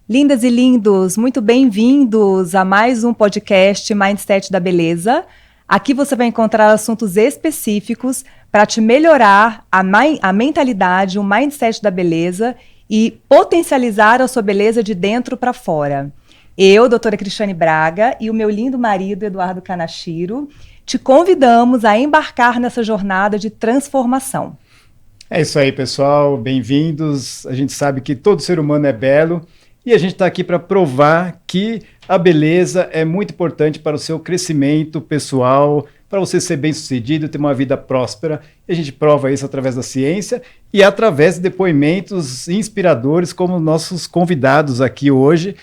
Lindas e lindos, muito bem-vindos a mais um podcast Mindset da Beleza. Aqui você vai encontrar assuntos específicos para te melhorar a mentalidade, o mindset da beleza e potencializar a sua beleza de dentro para fora. Eu, doutora Cristiane Braga, e o meu lindo marido, Eduardo Kanashiro, te convidamos a embarcar nessa jornada de transformação. É isso aí, pessoal. Bem-vindos. A gente sabe que todo ser humano é belo e a gente está aqui para provar que a beleza é muito importante para o seu crescimento pessoal, para você ser bem-sucedido, ter uma vida próspera. E a gente prova isso através da ciência e através de depoimentos inspiradores como nossos convidados aqui hoje.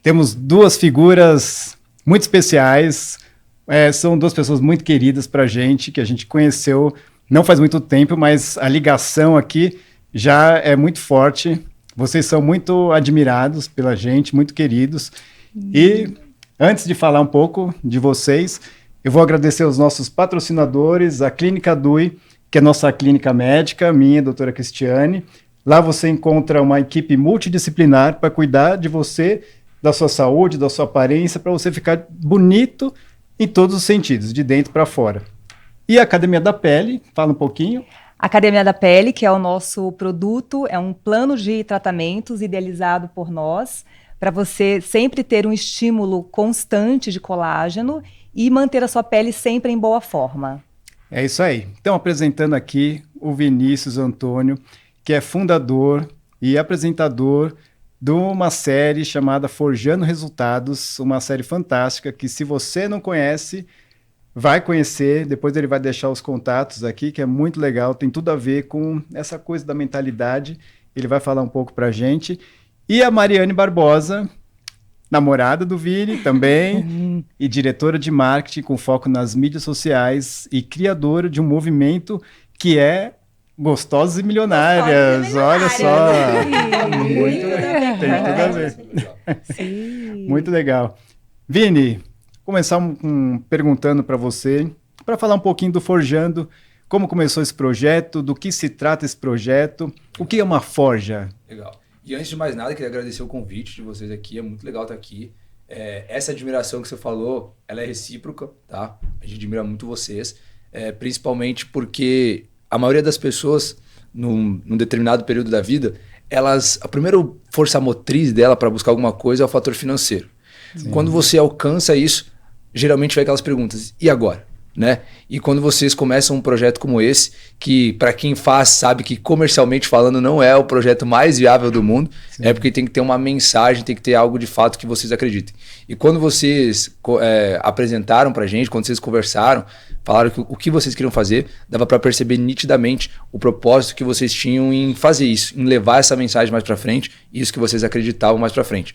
Temos duas figuras muito especiais, são duas pessoas muito queridas para a gente, que a gente conheceu não faz muito tempo, mas a ligação aqui já é muito forte. Vocês são muito admirados pela gente, muito queridos. E antes de falar um pouco de vocês, eu vou agradecer aos nossos patrocinadores, a Clínica Dui, que é nossa clínica médica, minha, doutora Cristiane. Lá você encontra uma equipe multidisciplinar para cuidar de você, da sua saúde, da sua aparência, para você ficar bonito em todos os sentidos, de dentro para fora. E a Academia da Pele, fala um pouquinho. Academia da Pele, que é o nosso produto, é um plano de tratamentos idealizado por nós, para você sempre ter um estímulo constante de colágeno e manter a sua pele sempre em boa forma. É isso aí. Então, apresentando aqui o Vinícius Antônio, que é fundador e apresentador de uma série chamada Forjando Resultados, uma série fantástica que, se você não conhece, vai conhecer. Depois ele vai deixar os contatos aqui, que é muito legal, tem tudo a ver com essa coisa da mentalidade. Ele vai falar um pouco pra gente. E a Mariane Barbosa, namorada do Vini também, e diretora de marketing com foco nas mídias sociais e criadora de um movimento que é Gostosas e Milionárias. Olha só. Muito legal. Tem tudo a ver. Sim. Muito legal. Vini, começar perguntando para você, para falar um pouquinho do Forjando, como começou esse projeto, do que se trata esse projeto, o que é uma forja? Legal. E antes de mais nada, queria agradecer o convite de vocês aqui, é muito legal estar aqui. Essa admiração que você falou, ela é recíproca, tá? A gente admira muito vocês, principalmente porque a maioria das pessoas, num determinado período da vida, a primeira força motriz dela para buscar alguma coisa é o fator financeiro. Sim. Quando você alcança isso, geralmente vai aquelas perguntas, e agora? Né? E quando vocês começam um projeto como esse, que para quem faz sabe que comercialmente falando não é o projeto mais viável do mundo, sim, é porque tem que ter uma mensagem, tem que ter algo de fato que vocês acreditem. E quando vocês apresentaram pra gente, quando vocês conversaram, falaram que o que vocês queriam fazer, dava para perceber nitidamente o propósito que vocês tinham em fazer isso, em levar essa mensagem mais para frente, isso que vocês acreditavam mais para frente.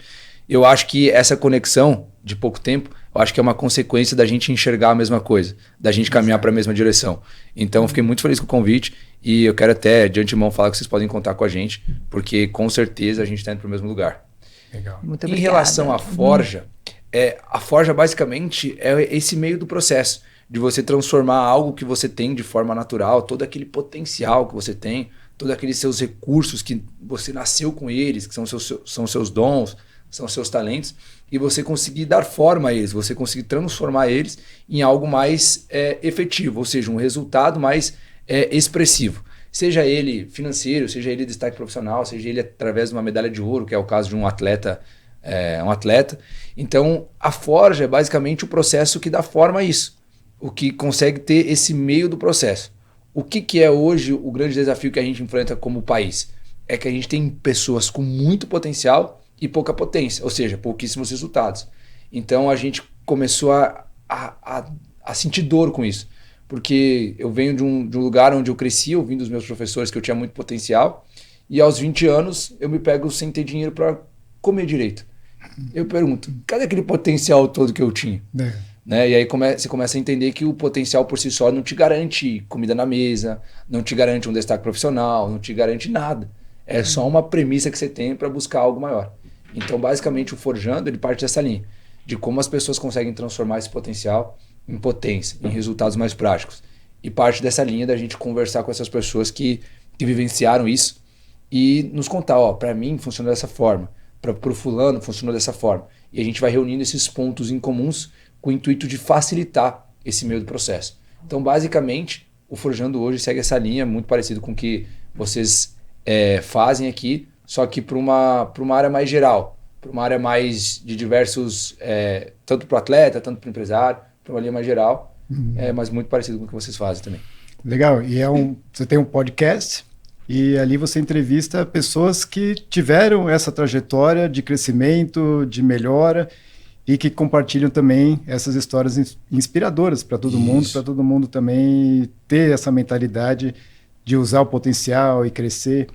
Eu acho que essa conexão de pouco tempo, eu acho que é uma consequência da gente enxergar a mesma coisa, da gente caminhar para a mesma direção. Então, eu fiquei muito feliz com o convite e eu quero até, de antemão, falar que vocês podem contar com a gente, porque com certeza a gente está indo para o mesmo lugar. Legal. Muito em obrigada. relação à forja, a forja basicamente é esse meio do processo, de você transformar algo que você tem de forma natural, todo aquele potencial que você tem, todos aqueles seus recursos que você nasceu com eles, que são seus dons, são seus talentos, e você conseguir dar forma a eles, você conseguir transformar eles em algo mais efetivo, ou seja, um resultado mais expressivo. Seja ele financeiro, seja ele destaque profissional, seja ele através de uma medalha de ouro, que é o caso de um atleta. Então, a forja é basicamente o processo que dá forma a isso, o que consegue ter esse meio do processo. O que é hoje o grande desafio que a gente enfrenta como país? É que a gente tem pessoas com muito potencial e pouca potência, ou seja, pouquíssimos resultados. Então a gente começou a sentir dor com isso, porque eu venho de um lugar onde eu cresci ouvindo os meus professores que eu tinha muito potencial, e aos 20 anos eu me pego sem ter dinheiro para comer direito. Eu pergunto, cadê aquele potencial todo que eu tinha? Né? E aí você começa a entender que o potencial por si só não te garante comida na mesa, não te garante um destaque profissional, não te garante nada. É só uma premissa que você tem para buscar algo maior. Então, basicamente, o Forjando, ele parte dessa linha, de como as pessoas conseguem transformar esse potencial em potência, em resultados mais práticos. E parte dessa linha da gente conversar com essas pessoas que vivenciaram isso e nos contar, para mim funciona dessa forma, para o fulano funcionou dessa forma. E a gente vai reunindo esses pontos em comuns com o intuito de facilitar esse meio do processo. Então, basicamente, o Forjando hoje segue essa linha, muito parecido com o que vocês fazem aqui, só que para uma área mais geral, para uma área mais de diversos, tanto para o atleta, tanto para o empresário, para uma linha mais geral, mas muito parecido com o que vocês fazem também. Legal, e você tem um podcast e ali você entrevista pessoas que tiveram essa trajetória de crescimento, de melhora e que compartilham também essas histórias inspiradoras para todo mundo, para todo mundo também ter essa mentalidade de usar o potencial e crescer.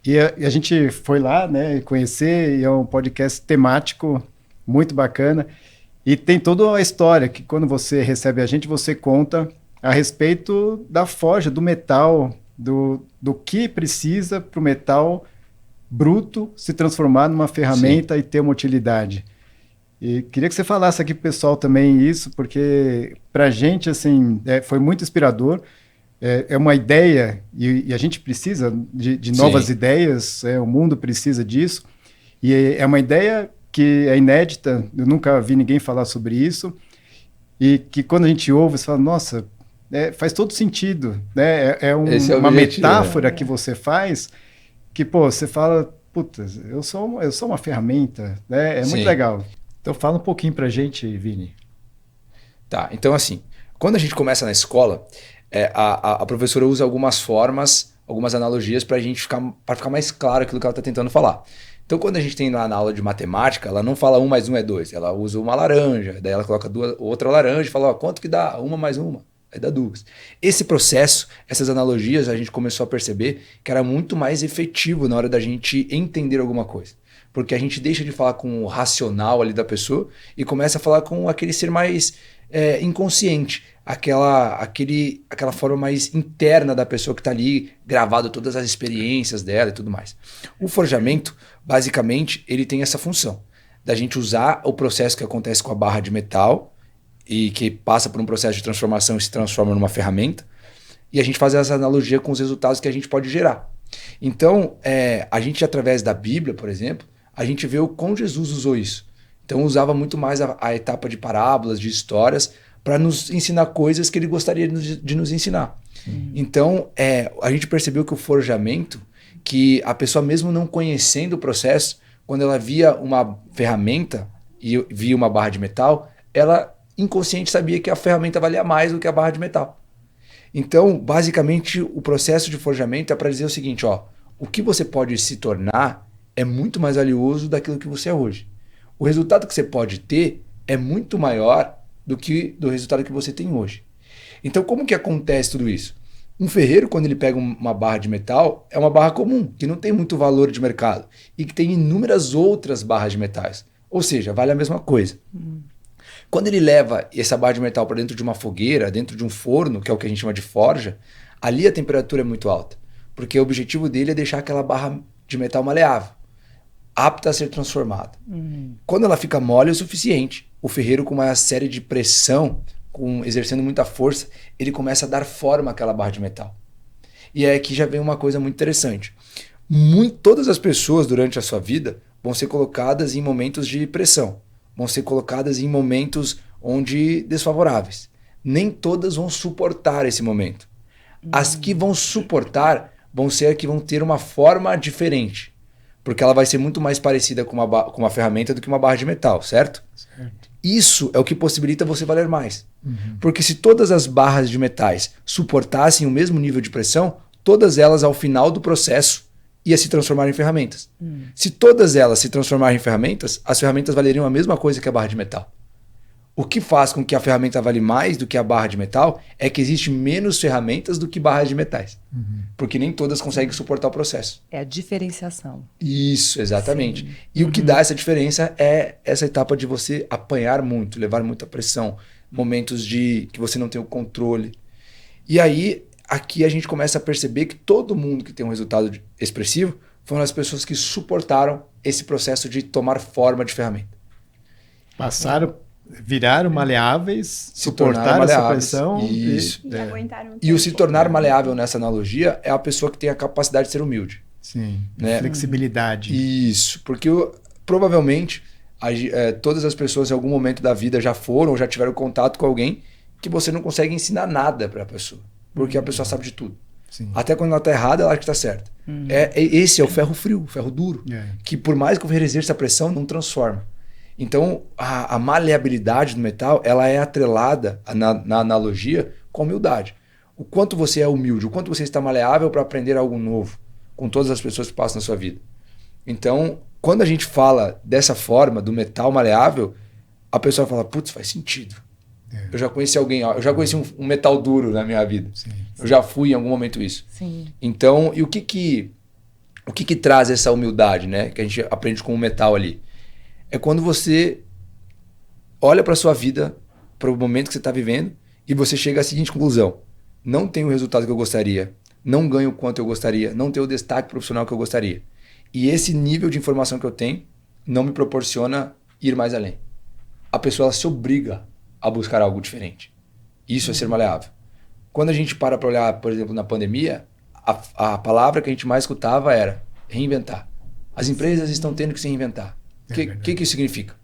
E a gente foi lá, né, conhecer, e é um podcast temático muito bacana. E tem toda a história que quando você recebe a gente, você conta a respeito da forja, do metal, do que precisa para o metal bruto se transformar numa ferramenta e ter uma utilidade. E queria que você falasse aqui pro pessoal também isso, porque para a gente assim, foi muito inspirador. É uma ideia e a gente precisa de novas ideias, o mundo precisa disso. E é uma ideia que é inédita, eu nunca vi ninguém falar sobre isso, e que quando a gente ouve, você fala, nossa, faz todo sentido, né? Uma metáfora que você faz, que, pô, você fala, puta, eu sou uma ferramenta, né? Muito legal. Então fala um pouquinho pra gente, Vini. Tá, então assim, quando a gente começa na escola, a professora usa algumas formas, algumas analogias para ficar mais claro aquilo que ela está tentando falar. Então, quando a gente tem lá na aula de matemática, ela não fala 1 mais 1 é 2, ela usa uma laranja, daí ela coloca outra laranja e fala, ó, quanto que dá? 1 mais 1? Aí dá 2. Esse processo, essas analogias, a gente começou a perceber que era muito mais efetivo na hora da gente entender alguma coisa. Porque a gente deixa de falar com o racional ali da pessoa e começa a falar com aquele ser mais inconsciente, aquela forma mais interna da pessoa que está ali, gravado todas as experiências dela e tudo mais. O forjamento, basicamente, ele tem essa função da gente usar o processo que acontece com a barra de metal e que passa por um processo de transformação e se transforma numa ferramenta, e a gente faz essa analogia com os resultados que a gente pode gerar. Então, a gente, através da Bíblia, por exemplo, a gente vê o como Jesus usou isso. Então, usava muito mais a etapa de parábolas, de histórias, para nos ensinar coisas que ele gostaria de nos ensinar. Então, a gente percebeu que o forjamento, que a pessoa mesmo não conhecendo o processo, quando ela via uma ferramenta e via uma barra de metal, ela inconsciente sabia que a ferramenta valia mais do que a barra de metal. Então, basicamente, o processo de forjamento é para dizer o seguinte, ó, o que você pode se tornar é muito mais valioso daquilo que você é hoje. O resultado que você pode ter é muito maior do resultado que você tem hoje. Então, como que acontece tudo isso? Um ferreiro, quando ele pega uma barra de metal, é uma barra comum, que não tem muito valor de mercado e que tem inúmeras outras barras de metais. Ou seja, vale a mesma coisa. Quando ele leva essa barra de metal para dentro de uma fogueira, dentro de um forno, que é o que a gente chama de forja, ali a temperatura é muito alta, porque o objetivo dele é deixar aquela barra de metal maleável, apta a ser transformada. Quando ela fica mole o suficiente, o ferreiro, com uma série de pressão, exercendo muita força, ele começa a dar forma àquela barra de metal. E é aqui já vem uma coisa muito interessante. Todas as pessoas durante a sua vida vão ser colocadas em momentos de pressão, vão ser colocadas em momentos desfavoráveis. Nem todas vão suportar esse momento. As que vão suportar vão ser as que vão ter uma forma diferente, porque ela vai ser muito mais parecida com uma ferramenta do que uma barra de metal, certo? Isso é o que possibilita você valer mais. Porque se todas as barras de metais suportassem o mesmo nível de pressão, todas elas, ao final do processo, iam se transformar em ferramentas. Se todas elas se transformarem em ferramentas, as ferramentas valeriam a mesma coisa que a barra de metal. O que faz com que a ferramenta vale mais do que a barra de metal é que existe menos ferramentas do que barras de metais. Porque nem todas conseguem suportar o processo. É a diferenciação. Isso, exatamente. Sim. E o que dá essa diferença é essa etapa de você apanhar muito, levar muita pressão, momentos que você não tem o controle. E aí, aqui a gente começa a perceber que todo mundo que tem um resultado expressivo foram as pessoas que suportaram esse processo de tomar forma de ferramenta. Viraram maleáveis, suportaram essa pressão. Isso. E aguentaram. E o se tornar maleável nessa analogia é a pessoa que tem a capacidade de ser humilde. Sim, né? Flexibilidade. Isso, porque provavelmente todas as pessoas em algum momento da vida já foram ou já tiveram contato com alguém que você não consegue ensinar nada para a pessoa, porque a pessoa sabe de tudo. Sim. Até quando ela está errada, ela acha que está certa. Esse é o ferro frio, o ferro duro, que por mais que eu exerça a pressão, não transforma. Então, a maleabilidade do metal, ela é atrelada, na analogia, com a humildade. O quanto você é humilde, o quanto você está maleável para aprender algo novo com todas as pessoas que passam na sua vida. Então, quando a gente fala dessa forma, do metal maleável, a pessoa fala, putz, faz sentido. Eu já conheci alguém, eu já conheci um metal duro na minha vida. Sim. Eu já fui em algum momento isso. Sim. Então, e o que traz essa humildade, né? Que a gente aprende com o metal ali. É quando você olha para a sua vida, para o momento que você está vivendo, e você chega à seguinte conclusão. Não tenho o resultado que eu gostaria, não ganho o quanto eu gostaria, não tenho o destaque profissional que eu gostaria. E esse nível de informação que eu tenho não me proporciona ir mais além. A pessoa ela se obriga a buscar algo diferente. Isso é ser maleável. Quando a gente para olhar, por exemplo, na pandemia, a palavra que a gente mais escutava era reinventar. As empresas estão tendo que se reinventar. O que isso significa?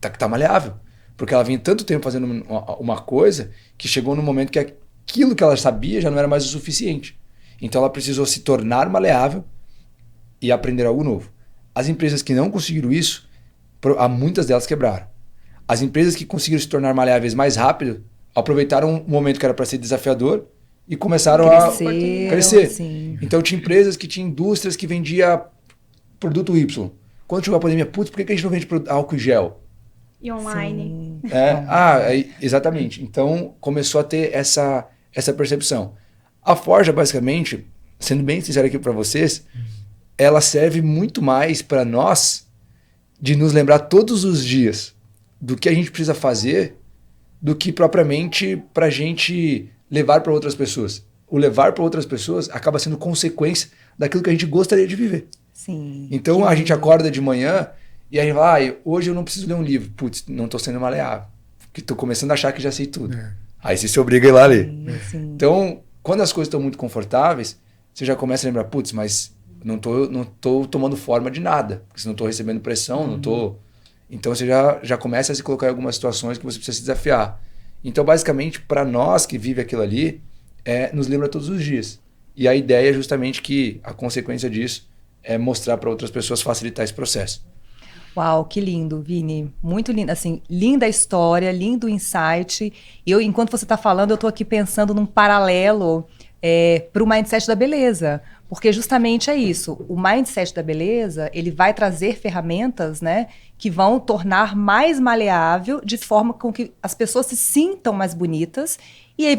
Tá maleável. Porque ela vinha tanto tempo fazendo uma coisa que chegou no momento que aquilo que ela sabia já não era mais o suficiente. Então ela precisou se tornar maleável e aprender algo novo. As empresas que não conseguiram isso, muitas delas quebraram. As empresas que conseguiram se tornar maleáveis mais rápido, aproveitaram um momento que era para ser desafiador e começaram a crescer. Sim. Então tinha empresas que tinham indústrias que vendiam produto Y. Quando chegou a pandemia, putz, por que a gente não vende álcool e gel? E online. Exatamente. Então começou a ter essa percepção. A Forja, basicamente, sendo bem sincero aqui para vocês, ela serve muito mais para nós de nos lembrar todos os dias do que a gente precisa fazer do que propriamente para a gente levar para outras pessoas. O levar para outras pessoas acaba sendo consequência daquilo que a gente gostaria de viver. Sim. Então a gente acorda de manhã e aí vai, hoje eu não preciso ler um livro. Putz, não estou sendo maleável. Porque estou começando a achar que já sei tudo. Aí você se obriga a ir lá ler. Sim. Então, quando as coisas estão muito confortáveis, você já começa a lembrar, putz, mas não tô tomando forma de nada. Porque se não estou recebendo pressão, não estou... Então você já começa a se colocar em algumas situações que você precisa se desafiar. Então, basicamente, para nós que vive aquilo ali, nos lembra todos os dias. E a ideia é justamente que a consequência disso é mostrar para outras pessoas, facilitar esse processo. Uau, que lindo, Vini. Muito lindo. Assim, linda a história, lindo o insight. Enquanto você está falando, eu estou aqui pensando num paralelo para o Mindset da Beleza. Porque justamente é isso. O Mindset da Beleza, ele vai trazer ferramentas, né, que vão tornar mais maleável, de forma com que as pessoas se sintam mais bonitas. E aí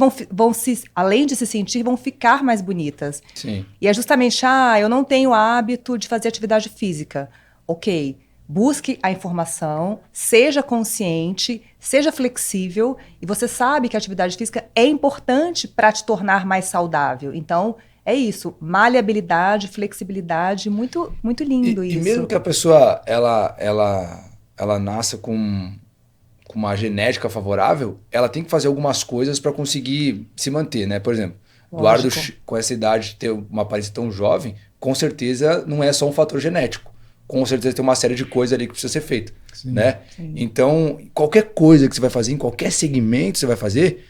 além de se sentir, vão ficar mais bonitas. Sim. E é justamente, eu não tenho hábito de fazer atividade física. Ok, busque a informação, seja consciente, seja flexível, e você sabe que a atividade física é importante para te tornar mais saudável. Então, é isso, maleabilidade, flexibilidade, muito, muito lindo isso. E mesmo que a pessoa ela nasça com uma genética favorável, ela tem que fazer algumas coisas para conseguir se manter, né? Por exemplo, Eduardo, com essa idade, ter uma aparência tão jovem, com certeza não é só um fator genético. Com certeza tem uma série de coisas ali que precisa ser feita, né? Sim. Então, qualquer coisa que você vai fazer, em qualquer segmento que você vai fazer,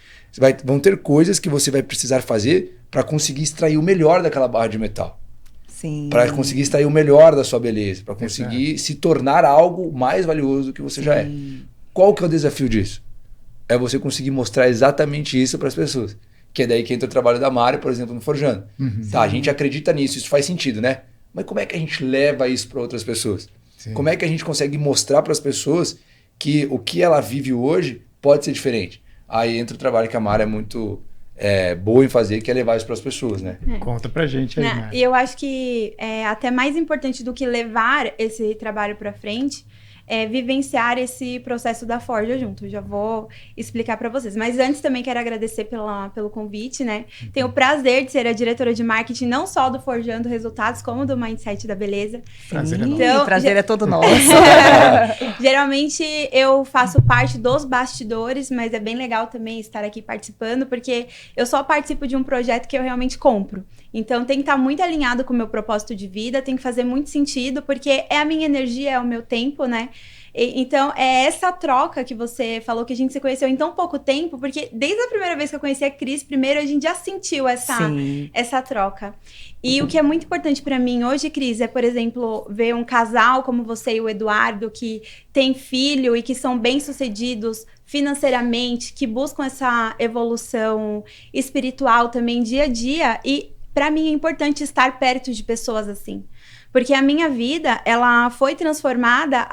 vão ter coisas que você vai precisar fazer para conseguir extrair o melhor daquela barra de metal. Para conseguir extrair o melhor da sua beleza, para conseguir se tornar algo mais valioso do que você já é. Qual que é o desafio disso? É você conseguir mostrar exatamente isso para as pessoas. Que é daí que entra o trabalho da Mari, por exemplo, no Forjando. Tá, a gente acredita nisso, isso faz sentido, né? Mas como é que a gente leva isso para outras pessoas? Sim. Como é que a gente consegue mostrar para as pessoas que o que ela vive hoje pode ser diferente? Aí entra o trabalho que a Mari é muito boa em fazer, que é levar isso para as pessoas, né? Conta pra gente aí, Mari. E eu acho que até mais importante do que levar esse trabalho para frente vivenciar esse processo da Forja junto. Eu já vou explicar para vocês. Mas antes também quero agradecer pelo convite, né? Tenho o prazer de ser a diretora de marketing, não só do Forjando Resultados, como do Mindset da Beleza. Prazer é todo nosso. Geralmente eu faço parte dos bastidores, mas é bem legal também estar aqui participando, porque eu só participo de um projeto que eu realmente compro. Então tem que estar muito alinhado com o meu propósito de vida, tem que fazer muito sentido, porque é a minha energia, é o meu tempo, né? Então, é essa troca que você falou, que a gente se conheceu em tão pouco tempo, porque desde a primeira vez que eu conheci a Cris, primeiro a gente já sentiu essa troca. E o que é muito importante para mim hoje, Cris, é, por exemplo, ver um casal como você e o Eduardo, que tem filho e que são bem-sucedidos financeiramente, que buscam essa evolução espiritual também dia a dia. E para mim é importante estar perto de pessoas assim. Porque a minha vida, ela foi transformada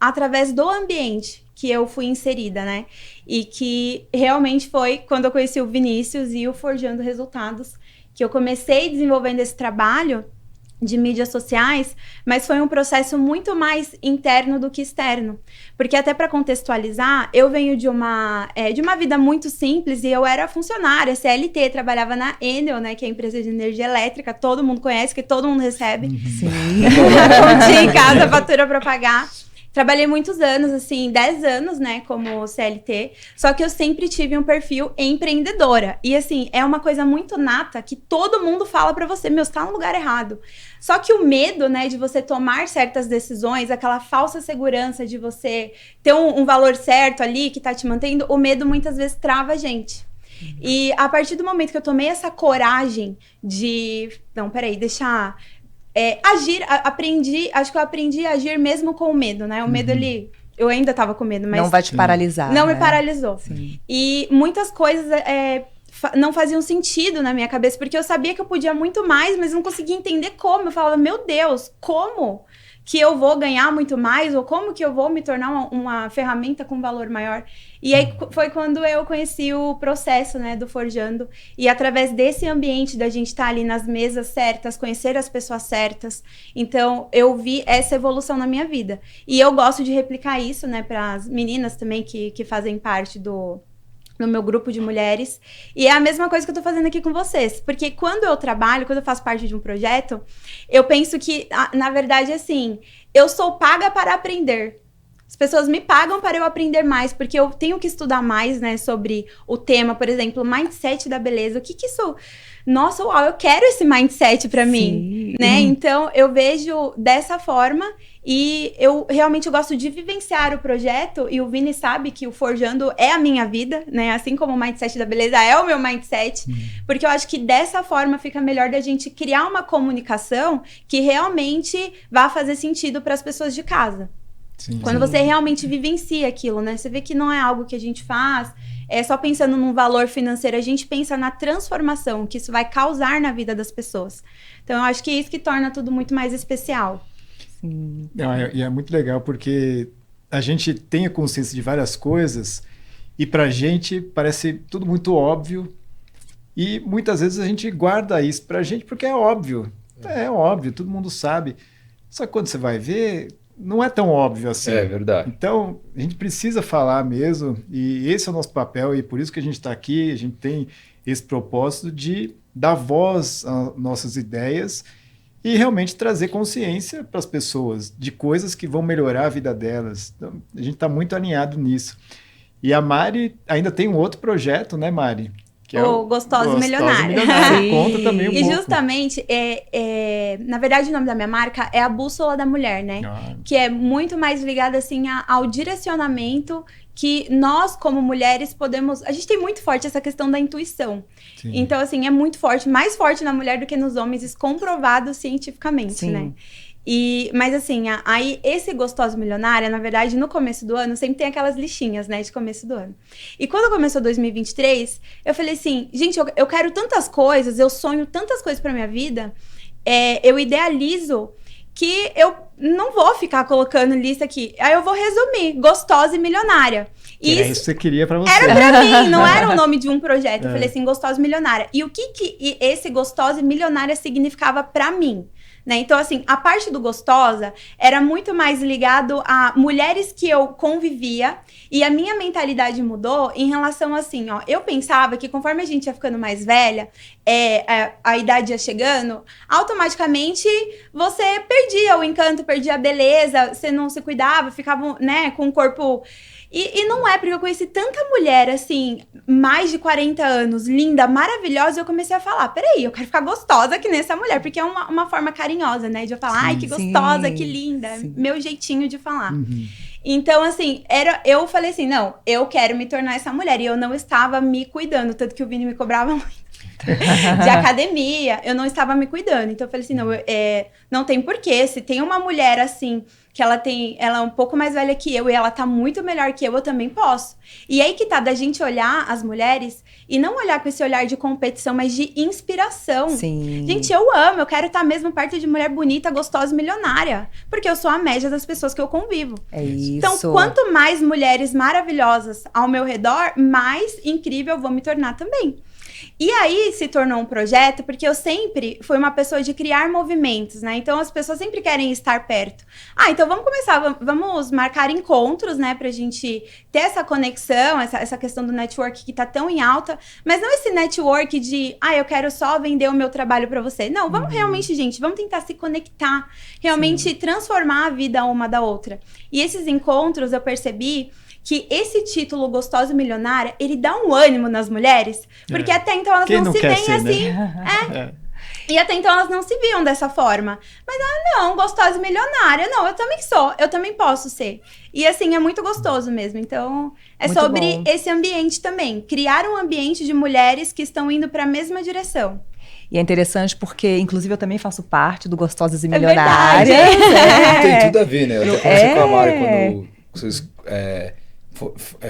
através do ambiente que eu fui inserida, né? E que realmente foi quando eu conheci o Vinícius e o Forjando Resultados, que eu comecei desenvolvendo esse trabalho de mídias sociais, mas foi um processo muito mais interno do que externo. Porque até para contextualizar, eu venho de uma vida muito simples e eu era funcionária, CLT, trabalhava na Enel, né, que é a empresa de energia elétrica, todo mundo conhece, que todo mundo recebe. Sim. Continha em casa, fatura para pagar. Trabalhei muitos anos, assim, 10 anos, né, como CLT, só que eu sempre tive um perfil empreendedora. E, assim, é uma coisa muito nata que todo mundo fala pra você, meu, você tá no lugar errado. Só que o medo, né, de você tomar certas decisões, aquela falsa segurança de você ter um valor certo ali que tá te mantendo, o medo muitas vezes trava a gente. E a partir do momento que eu tomei essa coragem de... Não, peraí, deixar... agir, acho que eu aprendi a agir mesmo com o medo, né? O medo, eu ainda tava com medo, mas... Não vai te paralisar, Não né? me paralisou. Sim. E muitas coisas não faziam sentido na minha cabeça, porque eu sabia que eu podia muito mais, mas não conseguia entender como. Eu falava, meu Deus, como que eu vou ganhar muito mais? Ou como que eu vou me tornar uma ferramenta com valor maior? E aí foi quando eu conheci o processo, né, do Forjando. E através desse ambiente da gente estar ali nas mesas certas, conhecer as pessoas certas. Então, eu vi essa evolução na minha vida. E eu gosto de replicar isso, né, para as meninas também que fazem parte no meu grupo de mulheres. E é a mesma coisa que eu tô fazendo aqui com vocês. Porque quando eu trabalho, quando eu faço parte de um projeto, eu penso que, na verdade, assim, eu sou paga para aprender. As pessoas me pagam para eu aprender mais, porque eu tenho que estudar mais, né, sobre o tema, por exemplo, mindset da beleza. O que isso... Nossa, uau, eu quero esse mindset para mim, né? Então, eu vejo dessa forma e eu realmente gosto de vivenciar o projeto, e o Vini sabe que o Forjando é a minha vida, né? Assim como o mindset da beleza é o meu mindset, porque eu acho que dessa forma fica melhor da gente criar uma comunicação que realmente vá fazer sentido para as pessoas de casa. Sim, Quando você realmente vivencia aquilo, né? Você vê que não é algo que a gente faz só pensando num valor financeiro, a gente pensa na transformação que isso vai causar na vida das pessoas. Então, eu acho que é isso que torna tudo muito mais especial. Sim. E é muito legal porque a gente tem a consciência de várias coisas e pra gente parece tudo muito óbvio e muitas vezes a gente guarda isso pra gente porque é óbvio. É óbvio, todo mundo sabe. Só que quando você vai ver... não é tão óbvio assim. É verdade. Então, a gente precisa falar mesmo, e esse é o nosso papel, e por isso que a gente está aqui, a gente tem esse propósito de dar voz às nossas ideias e realmente trazer consciência para as pessoas de coisas que vão melhorar a vida delas. Então, a gente está muito alinhado nisso. E a Mari ainda tem um outro projeto, né, Mari? Que é o Gostosa e Milionária. Conta também um pouco. E justamente, na verdade, o nome da minha marca é a Bússola da Mulher, né? Que é muito mais ligada, assim, ao direcionamento que nós, como mulheres, podemos... A gente tem muito forte essa questão da intuição. Sim. Então, assim, é muito forte, mais forte na mulher do que nos homens, isso comprovado cientificamente, sim, né? Mas assim, aí esse Gostosa Milionária, na verdade, no começo do ano, sempre tem aquelas listinhas, né, de começo do ano. E quando começou 2023, eu falei assim, gente, eu quero tantas coisas, eu sonho tantas coisas pra minha vida, eu idealizo que eu não vou ficar colocando lista aqui. Aí eu vou resumir, Gostosa e Milionária. Era isso que você queria pra você. Era pra mim, não era o nome de um projeto. Eu falei assim, Gostosa e Milionária. E o que esse Gostosa e Milionária significava pra mim? né? Então, assim, a parte do Gostosa era muito mais ligado a mulheres que eu convivia e a minha mentalidade mudou em relação assim, ó. Eu pensava que conforme a gente ia ficando mais velha, a idade ia chegando, automaticamente você perdia o encanto, perdia a beleza, você não se cuidava, ficava, né, com o corpo... E não é, porque eu conheci tanta mulher, assim, mais de 40 anos, linda, maravilhosa, e eu comecei a falar, peraí, eu quero ficar gostosa que nem essa mulher, porque é uma forma carinhosa, né, de eu falar, ai, que gostosa, que linda, meu jeitinho de falar. Então, assim, eu falei assim, não, eu quero me tornar essa mulher, e eu não estava me cuidando, tanto que o Vini me cobrava muito. De academia, eu não estava me cuidando. Então eu falei assim, não tem porquê. Se tem uma mulher assim, que ela é um pouco mais velha que eu e ela tá muito melhor que eu também posso. E aí que tá, da gente olhar as mulheres e não olhar com esse olhar de competição, mas de inspiração. Sim. Gente, eu amo, eu quero estar mesmo perto de mulher bonita, gostosa e milionária. Porque eu sou a média das pessoas que eu convivo. É isso. Então, quanto mais mulheres maravilhosas ao meu redor, mais incrível eu vou me tornar também. E aí se tornou um projeto, porque eu sempre fui uma pessoa de criar movimentos, né? Então as pessoas sempre querem estar perto. Então vamos começar, vamos marcar encontros, né? Pra gente ter essa conexão, essa questão do network que tá tão em alta. Mas não esse network de, eu quero só vender o meu trabalho pra você. Não, vamos realmente, gente, vamos tentar se conectar. Realmente transformar a vida uma da outra. E esses encontros eu percebi que esse título Gostosa e Milionária, ele dá um ânimo nas mulheres, porque até então elas não se veem assim. Né? E até então elas não se viam dessa forma. Mas, não, gostosa e milionária, não, eu também sou, eu também posso ser. E assim, é muito gostoso mesmo. Então, é muito sobre bom. Esse ambiente também. Criar um ambiente de mulheres que estão indo para a mesma direção. E é interessante porque, inclusive, eu também faço parte do Gostosas e Milionárias. Tem tudo a ver, né? Eu conversei com a Mari quando vocês...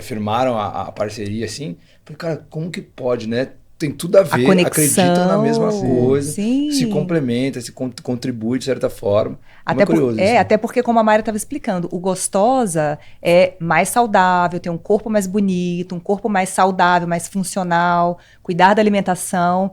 firmaram a parceria, assim, falei, cara, como que pode, né? Tem tudo a ver, acreditam na mesma coisa, se complementa, se contribui de certa forma. Até porque, como a Mari estava explicando, o Gostosa é mais saudável, tem um corpo mais bonito, um corpo mais saudável, mais funcional, cuidar da alimentação.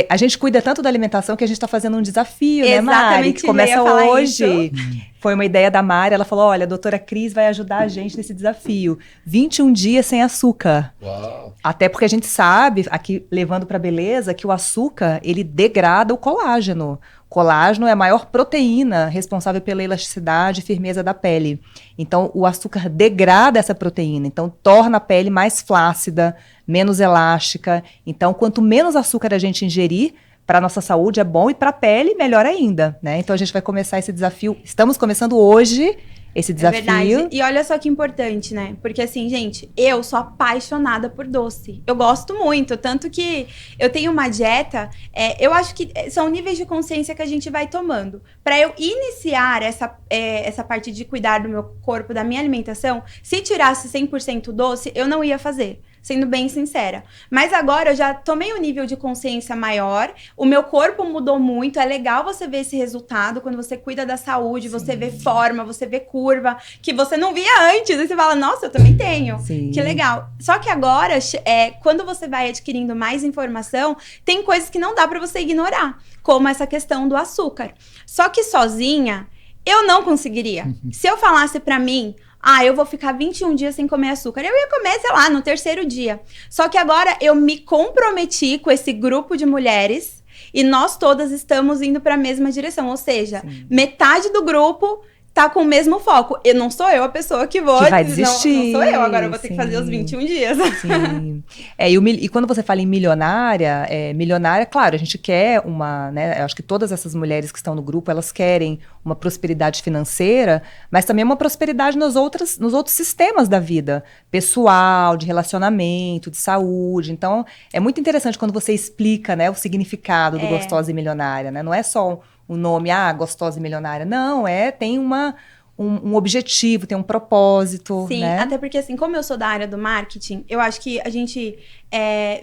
A gente cuida tanto da alimentação que a gente está fazendo um desafio, né, Mari? Que começa hoje. Foi uma ideia da Mari, ela falou, olha, a doutora Cris vai ajudar a gente nesse desafio. 21 dias sem açúcar. Uau. Até porque a gente sabe, aqui levando para a beleza, que o açúcar, ele degrada o colágeno. O colágeno é a maior proteína responsável pela elasticidade e firmeza da pele. Então, o açúcar degrada essa proteína, então torna a pele mais flácida, menos elástica. Então, quanto menos açúcar a gente ingerir, para a nossa saúde é bom e para a pele melhor ainda, né? Então a gente vai começar esse desafio. Estamos começando hoje esse desafio. É verdade. E olha só que importante, né? Porque assim, gente, eu sou apaixonada por doce. Eu gosto muito, tanto que eu tenho uma dieta, eu acho que são níveis de consciência que a gente vai tomando. Para eu iniciar essa parte de cuidar do meu corpo, da minha alimentação, se tirasse 100% doce, eu não ia fazer. Sendo bem sincera. Mas agora eu já tomei um nível de consciência maior, o meu corpo mudou muito, é legal você ver esse resultado, quando você cuida da saúde, você vê forma, você vê curva, que você não via antes, e você fala, nossa, eu também tenho, que legal. Só que agora, quando você vai adquirindo mais informação, tem coisas que não dá pra você ignorar, como essa questão do açúcar. Só que sozinha, eu não conseguiria. Se eu falasse pra mim, eu vou ficar 21 dias sem comer açúcar. Eu ia comer, sei lá, no 3º dia. Só que agora eu me comprometi com esse grupo de mulheres e nós todas estamos indo para a mesma direção. Ou seja, metade do grupo tá com o mesmo foco. E não sou eu a pessoa que vai desistir. Não sou eu, agora eu vou ter que fazer os 21 dias. Sim. E quando você fala em milionária, claro, a gente quer uma, né, eu acho que todas essas mulheres que estão no grupo, elas querem uma prosperidade financeira, mas também uma prosperidade nos outros sistemas da vida, pessoal, de relacionamento, de saúde. Então, é muito interessante quando você explica, né, o significado do Gostosa e Milionária, né? Não é só o nome, Gostosa e Milionária. Não, tem um objetivo, tem um propósito, Sim, né? até porque assim, como eu sou da área do marketing, eu acho que a gente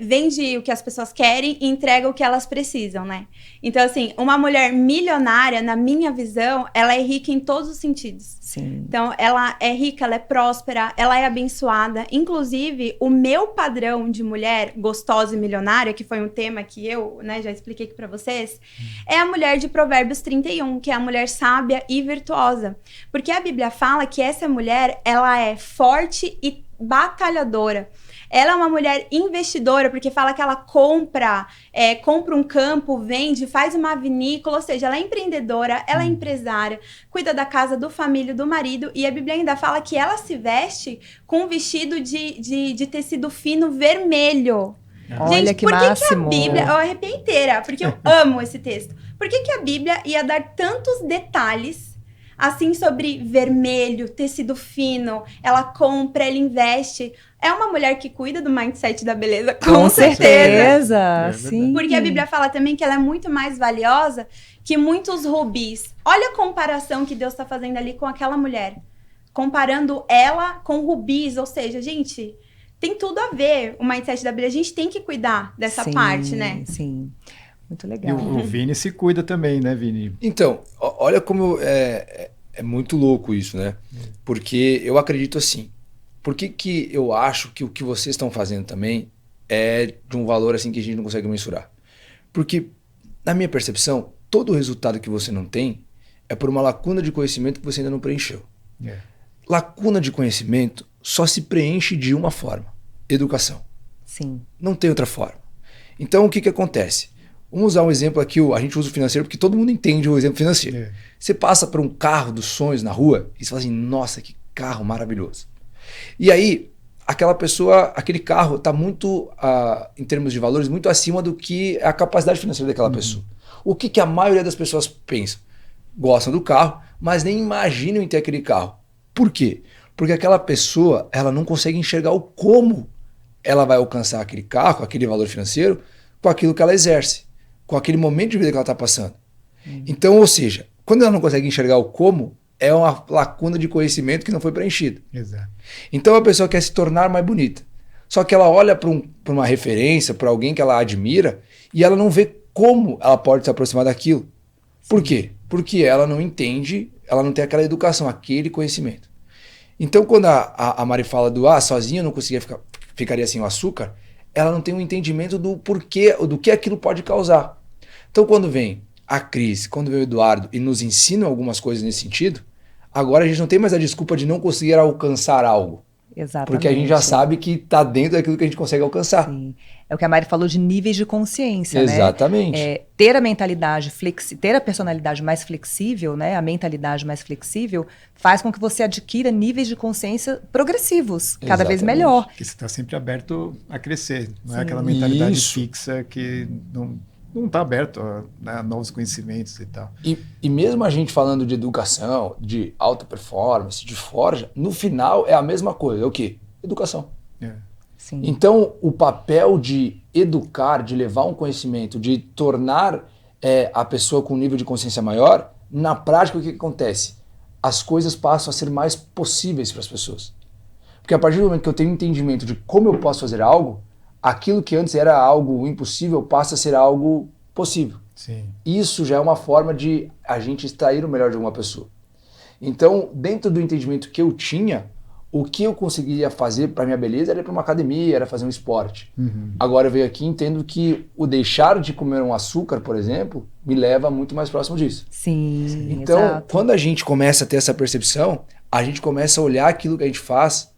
vende o que as pessoas querem e entrega o que elas precisam, né? Então, assim, uma mulher milionária, na minha visão, ela é rica em todos os sentidos. Sim. Então, ela é rica, ela é próspera, ela é abençoada. Inclusive, o meu padrão de mulher gostosa e milionária, que foi um tema que eu, né, já expliquei aqui pra vocês, é a mulher de Provérbios 31, que é a mulher sábia e virtuosa. Porque a Bíblia fala que essa mulher, ela é forte e batalhadora. Ela é uma mulher investidora, porque fala que ela compra um campo, vende, faz uma vinícola, ou seja, ela é empreendedora, ela é empresária, cuida da casa, do família, do marido, e a Bíblia ainda fala que ela se veste com um vestido de tecido fino vermelho. Olha, Gente, que por que máximo. a Bíblia... Eu arrepiei inteira, porque eu amo esse texto. Por que a Bíblia ia dar tantos detalhes assim sobre vermelho, tecido fino? Ela compra, ela investe. É uma mulher que cuida do mindset da beleza, com certeza. É Sim. Porque a Bíblia fala também que ela é muito mais valiosa que muitos rubis. Olha a comparação que Deus está fazendo ali com aquela mulher. Comparando ela com rubis. Ou seja, gente, tem tudo a ver o mindset da beleza. A gente tem que cuidar dessa parte, né? Sim, muito E legal. o Vini se cuida também, né, Vini? Então, olha como é muito louco isso, né? Porque eu acredito assim. Por que eu acho que o que vocês estão fazendo também é de um valor assim que a gente não consegue mensurar? Porque, na minha percepção, todo o resultado que você não tem é por uma lacuna de conhecimento que você ainda não preencheu. Lacuna de conhecimento só se preenche de uma forma: educação. Sim. Não tem outra forma. Então, o que acontece? Vamos usar um exemplo aqui, a gente usa o financeiro porque todo mundo entende o exemplo financeiro. Você passa por um carro dos sonhos na rua e você fala assim, nossa, que carro maravilhoso. E aí, aquela pessoa, aquele carro está muito, em termos de valores, muito acima do que é a capacidade financeira daquela pessoa. O que a maioria das pessoas pensa? Gostam do carro, mas nem imaginam em ter aquele carro. Por quê? Porque aquela pessoa, ela não consegue enxergar o como ela vai alcançar aquele carro, aquele valor financeiro, com aquilo que ela exerce, com aquele momento de vida que ela está passando. Então, ou seja, quando ela não consegue enxergar o como, é uma lacuna de conhecimento que não foi preenchida. Exato. Então a pessoa quer se tornar mais bonita. Só que ela olha para uma referência, para alguém que ela admira, e ela não vê como ela pode se aproximar daquilo. Por quê? Porque ela não entende, ela não tem aquela educação, aquele conhecimento. Então quando a Mari fala sozinha eu não conseguia ficaria sem o açúcar, ela não tem um entendimento do porquê, do que aquilo pode causar. Então quando vem a Cris, quando vem o Eduardo e nos ensinam algumas coisas nesse sentido, agora a gente não tem mais a desculpa de não conseguir alcançar algo. Exatamente. Porque a gente já sabe que está dentro daquilo que a gente consegue alcançar. Sim. É o que a Mari falou de níveis de consciência, Exatamente. né? Ter a mentalidade ter a personalidade mais flexível, né? A mentalidade mais flexível faz com que você adquira níveis de consciência progressivos, cada vez Exatamente. melhor. Porque você está sempre aberto a crescer. Não Sim. é aquela mentalidade Isso. fixa que não está aberto a novos conhecimentos e tal. E mesmo a gente falando de educação, de alta performance, de forja, no final é a mesma coisa. É o quê? Educação. Sim. Então, o papel de educar, de levar um conhecimento, de tornar a pessoa com um nível de consciência maior, na prática o que acontece? As coisas passam a ser mais possíveis para as pessoas. Porque a partir do momento que eu tenho um entendimento de como eu posso fazer algo, aquilo que antes era algo impossível passa a ser algo possível. Sim. Isso já é uma forma de a gente extrair o melhor de uma pessoa. Então, dentro do entendimento que eu tinha, o que eu conseguia fazer para minha beleza era ir para uma academia, era fazer um esporte. Agora eu venho aqui e entendo que o deixar de comer um açúcar, por exemplo, me leva muito mais próximo disso. Sim, Então, exato. quando a gente começa a ter essa percepção, a gente começa a olhar aquilo que a gente faz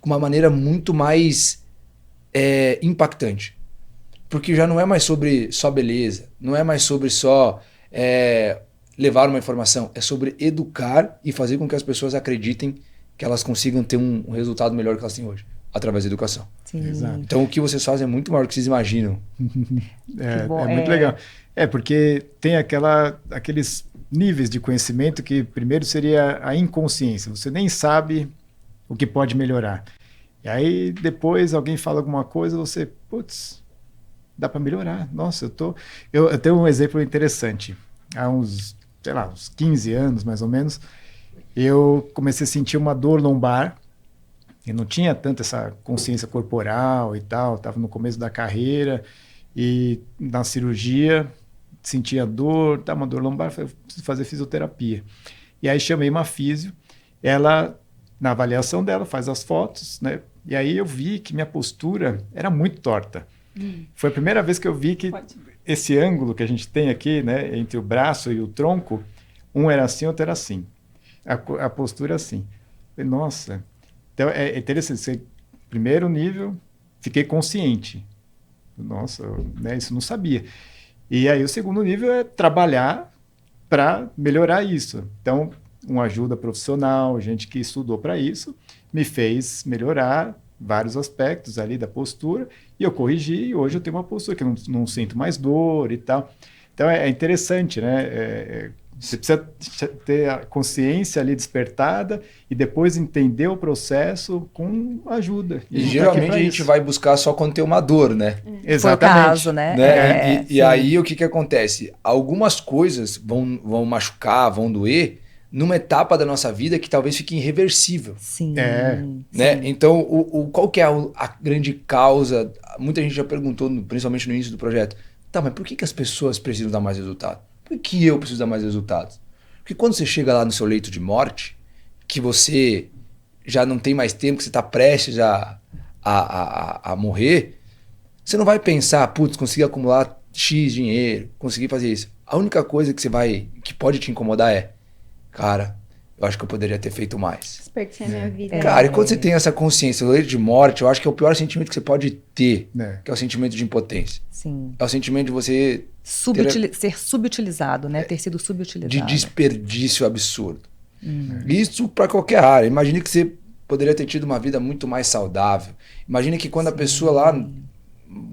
com uma maneira muito mais impactante. Porque já não é mais sobre só beleza, não é mais sobre só levar uma informação, é sobre educar e fazer com que as pessoas acreditem que elas consigam ter um resultado melhor que elas têm hoje, através da educação. Sim. Exato. Então o que vocês fazem é muito maior do que vocês imaginam. É bom, muito legal. Porque tem aqueles níveis de conhecimento que primeiro seria a inconsciência. Você nem sabe o que pode melhorar. E aí depois alguém fala alguma coisa, você, putz, dá para melhorar. Nossa, eu tenho um exemplo interessante. Há uns 15 anos, mais ou menos, eu comecei a sentir uma dor lombar. Eu não tinha tanto essa consciência corporal e tal, estava no começo da carreira e na cirurgia sentia dor, tá, uma dor lombar, falei, preciso fazer fisioterapia. E aí chamei uma físio, ela, na avaliação dela, faz as fotos, né? E aí eu vi que minha postura era muito torta. Foi a primeira vez que eu vi que esse ângulo que a gente tem aqui, né, entre o braço e o tronco, um era assim, outro era assim. A postura assim. Falei, nossa... Então, é interessante. Primeiro nível, fiquei consciente. Nossa, né, isso não sabia. E aí o segundo nível é trabalhar para melhorar isso. Então, uma ajuda profissional, gente que estudou para isso, me fez melhorar vários aspectos ali da postura, e eu corrigi, e hoje eu tenho uma postura que eu não sinto mais dor e tal. Então, é interessante, né? Você precisa ter a consciência ali despertada e depois entender o processo com ajuda. E geralmente a gente vai buscar só quando tem uma dor, né? Exatamente. Foi o caso, né? E aí o que acontece? Algumas coisas vão machucar, vão doer numa etapa da nossa vida que talvez fique irreversível. Sim. Né? Então, qual que é a grande causa? Muita gente já perguntou, principalmente no início do projeto, tá, mas por que as pessoas precisam dar mais resultado? Por que eu preciso dar mais resultados? Porque quando você chega lá no seu leito de morte, que você já não tem mais tempo, que você está prestes a morrer, você não vai pensar, putz, consegui acumular X dinheiro, consegui fazer isso. A única coisa que pode te incomodar é, cara, eu acho que eu poderia ter feito mais. Desperdiçar minha vida. Cara, e quando você tem essa consciência, o leito de morte, eu acho que é o pior sentimento que você pode ter, que é o sentimento de impotência. Sim. É o sentimento de você... ser subutilizado, né? Ter sido subutilizado. De desperdício absurdo. Isso para qualquer área. Imagine que você poderia ter tido uma vida muito mais saudável. Imagine que quando a pessoa lá,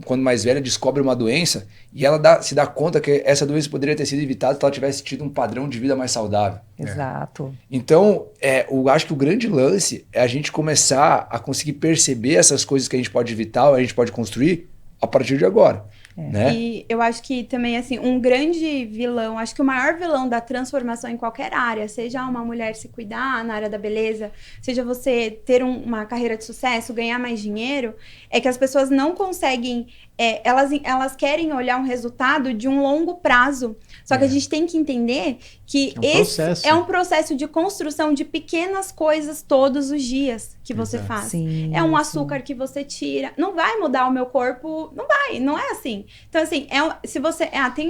quando mais velha, descobre uma doença e ela se dá conta que essa doença poderia ter sido evitada se ela tivesse tido um padrão de vida mais saudável. Exato. Então, eu acho que o grande lance é a gente começar a conseguir perceber essas coisas que a gente pode evitar ou a gente pode construir a partir de agora. Né? E eu acho que também, assim, um grande vilão, acho que o maior vilão da transformação em qualquer área, seja uma mulher se cuidar na área da beleza, seja você ter uma carreira de sucesso, ganhar mais dinheiro, é que as pessoas não conseguem, elas querem olhar um resultado de um longo prazo. Só que a gente tem que entender que esse é um processo de construção de pequenas coisas todos os dias que você faz. Sim, é um açúcar que você tira. Não vai mudar o meu corpo, não é assim. Então, assim, se você...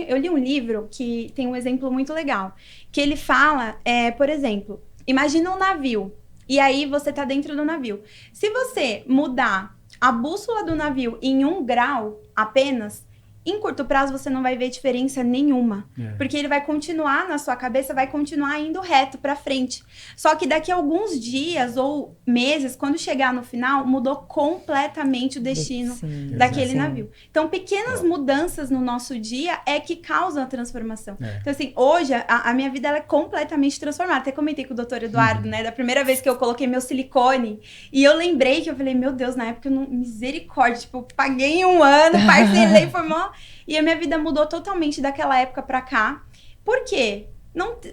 eu li um livro que tem um exemplo muito legal, que ele fala, por exemplo, imagina um navio, e aí você tá dentro do navio. Se você mudar a bússola do navio em 1 grau apenas, em curto prazo você não vai ver diferença nenhuma. Porque ele vai continuar na sua cabeça, vai continuar indo reto pra frente. Só que daqui a alguns dias ou meses, quando chegar no final, mudou completamente o destino daquele navio. Então, pequenas mudanças no nosso dia é que causam a transformação. Então, assim, hoje a minha vida ela é completamente transformada. Até comentei com o Dr. Eduardo, né? Da primeira vez que eu coloquei meu silicone. E eu lembrei que eu falei, meu Deus, na época eu não... Misericórdia. Tipo, eu paguei em 1 ano, parcelei, foi mó... E a minha vida mudou totalmente daquela época pra cá. Por quê?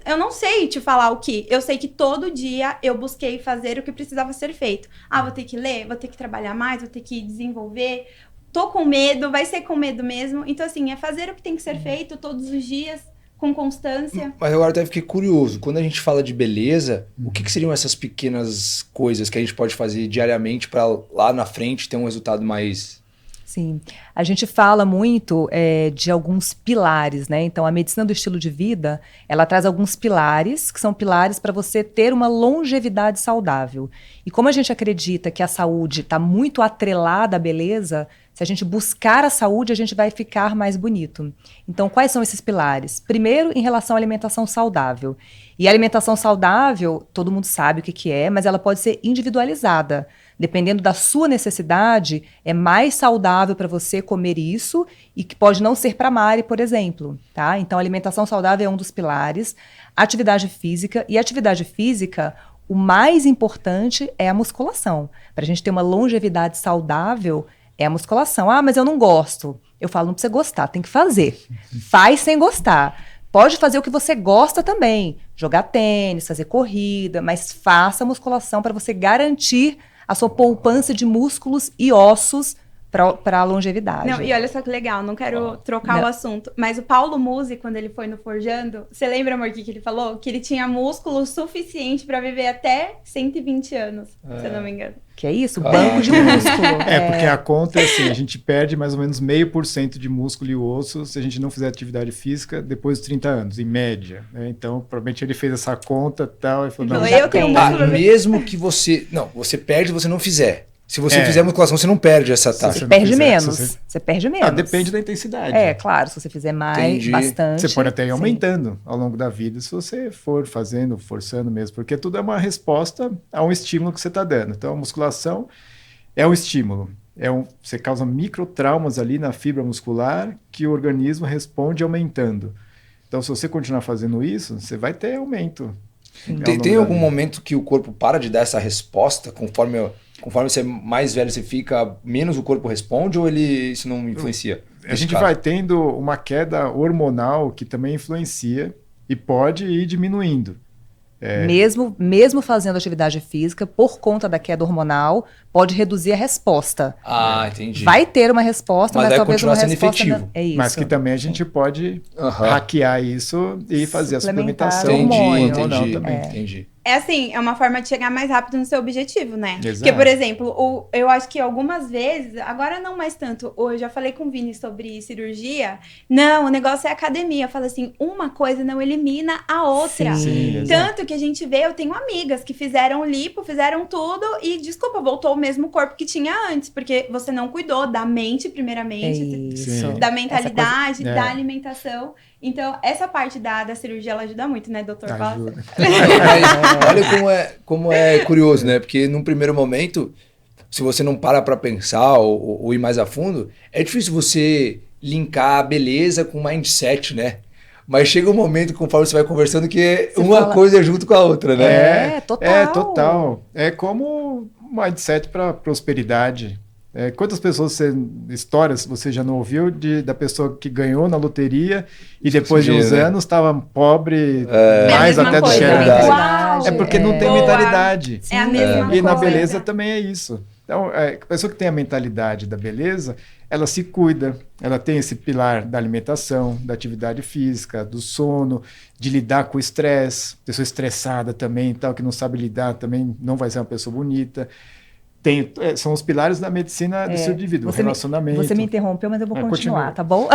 Eu não sei te falar o que. Eu sei que todo dia eu busquei fazer o que precisava ser feito. Vou ter que ler, vou ter que trabalhar mais, vou ter que desenvolver. Tô com medo, vai ser com medo mesmo. Então, assim, é fazer o que tem que ser feito todos os dias, com constância. Mas agora até fiquei curioso. Quando a gente fala de beleza, o que seriam essas pequenas coisas que a gente pode fazer diariamente para lá na frente ter um resultado mais... Sim, a gente fala muito de alguns pilares, né? Então, a medicina do estilo de vida, ela traz alguns pilares, que são pilares para você ter uma longevidade saudável. E como a gente acredita que a saúde está muito atrelada à beleza, se a gente buscar a saúde, a gente vai ficar mais bonito. Então, quais são esses pilares? Primeiro, em relação à alimentação saudável. E a alimentação saudável, todo mundo sabe o que é, mas ela pode ser individualizada. Dependendo da sua necessidade, é mais saudável para você comer isso e que pode não ser para a Mari, por exemplo, tá? Então, a alimentação saudável é um dos pilares. Atividade física. E atividade física, o mais importante é a musculação. Para a gente ter uma longevidade saudável, é a musculação. Mas eu não gosto. Eu falo, não precisa gostar, tem que fazer. Faz sem gostar. Pode fazer o que você gosta também, jogar tênis, fazer corrida, mas faça musculação para você garantir a sua poupança de músculos e ossos para a longevidade. Não, e olha só que legal, não quero trocar o assunto, mas o Paulo Musi, quando ele foi no Forjando, você lembra, amor, que ele falou? Que ele tinha músculo suficiente para viver até 120 anos, se eu não me engano. Que é isso? Banco de músculo. Porque a conta é assim, a gente perde mais ou menos 0,5% de músculo e osso se a gente não fizer atividade física depois dos 30 anos, em média. Né? Então, provavelmente ele fez essa conta e tal, e falou, não, eu tenho músculo. Mesmo que você... Não, você perde se você não fizer. Se você fizer musculação, você não perde essa taxa. Você perde menos. Você perde menos. Depende da intensidade. Claro, se você fizer mais, bastante. Você pode até ir aumentando ao longo da vida, se você for fazendo, forçando mesmo, porque tudo é uma resposta a um estímulo que você está dando. Então, a musculação é um estímulo. Você causa microtraumas ali na fibra muscular que o organismo responde aumentando. Então, se você continuar fazendo isso, você vai ter aumento. Tem algum momento que o corpo para de dar essa resposta conforme você é mais velho, você fica, menos o corpo responde ou isso não influencia? A gente vai tendo uma queda hormonal que também influencia e pode ir diminuindo. Mesmo fazendo atividade física, por conta da queda hormonal, pode reduzir a resposta. Entendi. Vai ter uma resposta, mas talvez uma resposta... efetivo. É isso. Mas que também a gente pode hackear isso e fazer a suplementação. Entendi. É assim, é uma forma de chegar mais rápido no seu objetivo, né? Exato. Porque, por exemplo, eu acho que algumas vezes, agora não mais tanto, eu já falei com o Vini sobre cirurgia, não, o negócio é academia. Eu falo assim, uma coisa não elimina a outra. Sim, tanto que a gente vê, eu tenho amigas que fizeram lipo, fizeram tudo e, desculpa, voltou o mesmo corpo que tinha antes, porque você não cuidou da mente, primeiramente, da mentalidade, da alimentação. Então, essa parte da cirurgia, ela ajuda muito, né, doutor? Ajuda. Olha como é curioso, né? Porque num primeiro momento, se você não para pensar ou ir mais a fundo, é difícil você linkar a beleza com mindset, né? Mas chega um momento, conforme você vai conversando, que coisa é junto com a outra, né? Total. É como mindset para prosperidade. Quantas histórias você já não ouviu da pessoa que ganhou na loteria e depois de uns anos estava pobre, mais até do que era. É porque não tem mentalidade. É a mesma coisa. E na beleza também é isso. Então, a pessoa que tem a mentalidade da beleza, ela se cuida, ela tem esse pilar da alimentação, da atividade física, do sono, de lidar com o estresse. Pessoa estressada também, tal, que não sabe lidar também não vai ser uma pessoa bonita. São os pilares da medicina do seu indivíduo, o relacionamento. Você me interrompeu, mas eu vou continuar, tá bom?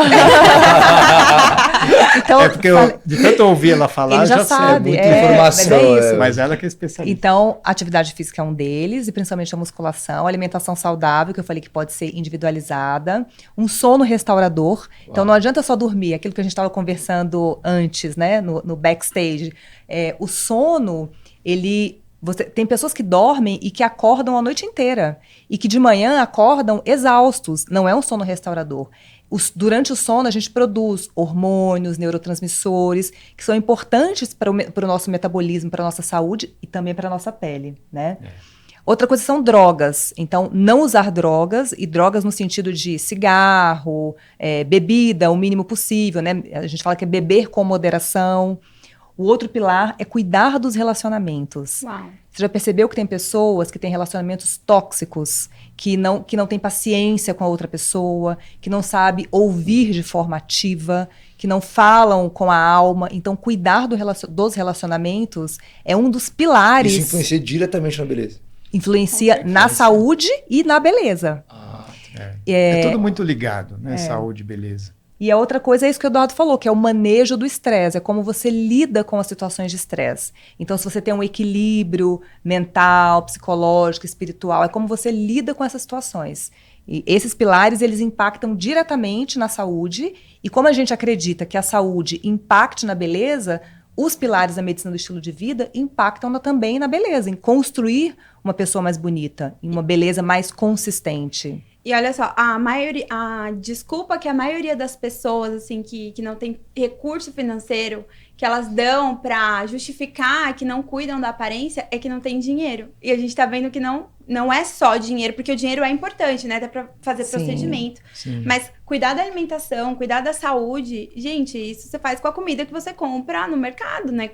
Então, porque de tanto ouvir ela falar, ele já sabe. Muita informação. Mas ela que é especialista. Então, a atividade física é um deles, e principalmente a musculação, a alimentação saudável, que eu falei que pode ser individualizada, um sono restaurador. Então, não adianta só dormir, aquilo que a gente estava conversando antes, né, no backstage. O sono, tem pessoas que dormem e que acordam a noite inteira. E que de manhã acordam exaustos. Não é um sono restaurador. Durante o sono, a gente produz hormônios, neurotransmissores, que são importantes para o nosso metabolismo, para a nossa saúde e também para a nossa pele, né? Outra coisa são drogas. Então, não usar drogas, e drogas no sentido de cigarro, bebida, o mínimo possível, né? A gente fala que é beber com moderação. O outro pilar é cuidar dos relacionamentos. Uau. Você já percebeu que tem pessoas que têm relacionamentos tóxicos, que não têm paciência com a outra pessoa, que não sabe ouvir de forma ativa, que não falam com a alma. Então, cuidar dos relacionamentos é um dos pilares. Isso influencia diretamente na beleza. Influencia na saúde e na beleza. É tudo muito ligado, né? Saúde e beleza. E a outra coisa é isso que o Eduardo falou, que é o manejo do estresse, é como você lida com as situações de estresse. Então, se você tem um equilíbrio mental, psicológico, espiritual, é como você lida com essas situações. E esses pilares, eles impactam diretamente na saúde, e como a gente acredita que a saúde impacte na beleza, os pilares da medicina do estilo de vida impactam também na beleza, em construir uma pessoa mais bonita, em uma beleza mais consistente. E olha só, a desculpa que a maioria das pessoas, assim, que não tem recurso financeiro, que elas dão pra justificar que não cuidam da aparência é que não tem dinheiro. E a gente tá vendo que não é só dinheiro, porque o dinheiro é importante, né? Dá pra fazer procedimento. Sim. Mas cuidar da alimentação, cuidar da saúde, gente, isso você faz com a comida que você compra no mercado, né?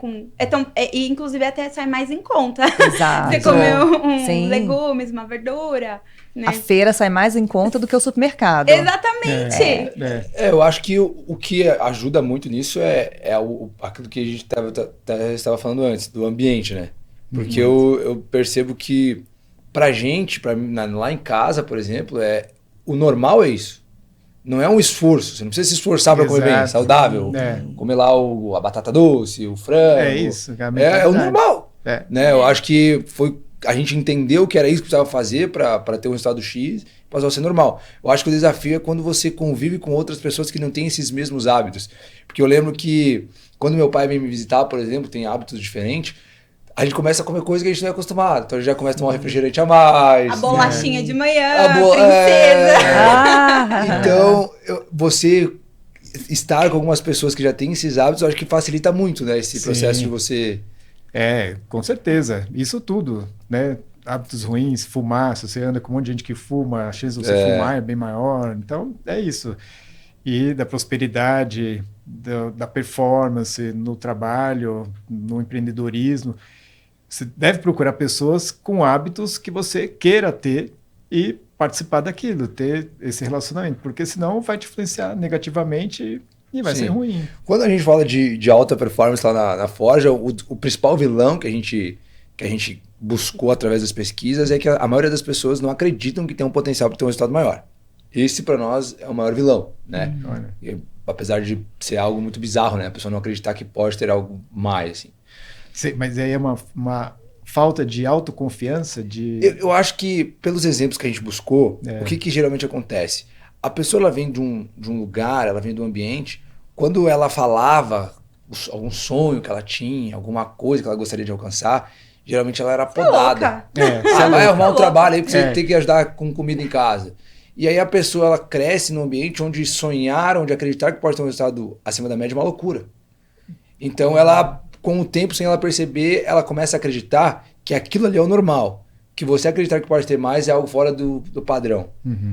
E inclusive até sai mais em conta. Exato. Você comeu Sim. legumes, uma verdura, né? A feira sai mais em conta do que o supermercado. Exatamente. Eu acho que o que ajuda muito nisso é aquilo que a gente estava falando antes, do ambiente, né? Porque eu percebo que pra gente, lá em casa, por exemplo, o normal é isso. Não é um esforço. Você não precisa se esforçar para comer bem, saudável. Comer lá a batata doce, o frango. É isso. É o normal. Né? Eu acho que a gente entendeu que era isso que precisava fazer para ter um resultado X, passou a ser normal. Eu acho que o desafio é quando você convive com outras pessoas que não têm esses mesmos hábitos. Porque eu lembro que quando meu pai vem me visitar, por exemplo, tem hábitos diferentes, a gente começa a comer coisa que a gente não é acostumado. Então a gente já começa a tomar um refrigerante a mais. A bolachinha de manhã, princesa. Então, você estar com algumas pessoas que já têm esses hábitos, eu acho que facilita muito, né? Esse processo de você... Com certeza. Isso tudo, né? Hábitos ruins, fumar, se você anda com um monte de gente que fuma, a chance de você fumar é bem maior. Então, é isso. E da prosperidade, da performance no trabalho, no empreendedorismo. Você deve procurar pessoas com hábitos que você queira ter e participar daquilo, ter esse relacionamento, porque senão vai te influenciar negativamente e vai ser ruim. Quando a gente fala de alta performance lá na Forja, o principal vilão que a gente buscou através das pesquisas é que a maioria das pessoas não acreditam que tem um potencial para ter um resultado maior. Esse, para nós, é o maior vilão, né? E, apesar de ser algo muito bizarro, né? A pessoa não acreditar que pode ter algo mais, assim. Mas aí é uma falta de autoconfiança? Eu acho que, pelos exemplos que a gente buscou, o que geralmente acontece? A pessoa ela vem de um lugar, ela vem de um ambiente, quando ela falava algum sonho que ela tinha, alguma coisa que ela gostaria de alcançar, geralmente ela era podada. Você vai arrumar um trabalho aí porque você tem que ajudar com comida em casa. E aí a pessoa ela cresce num ambiente onde sonhar, onde acreditar que pode ter um resultado acima da média é uma loucura. Então ela... Com o tempo, sem ela perceber, ela começa a acreditar que aquilo ali é o normal. Que você acreditar que pode ter mais é algo fora do padrão.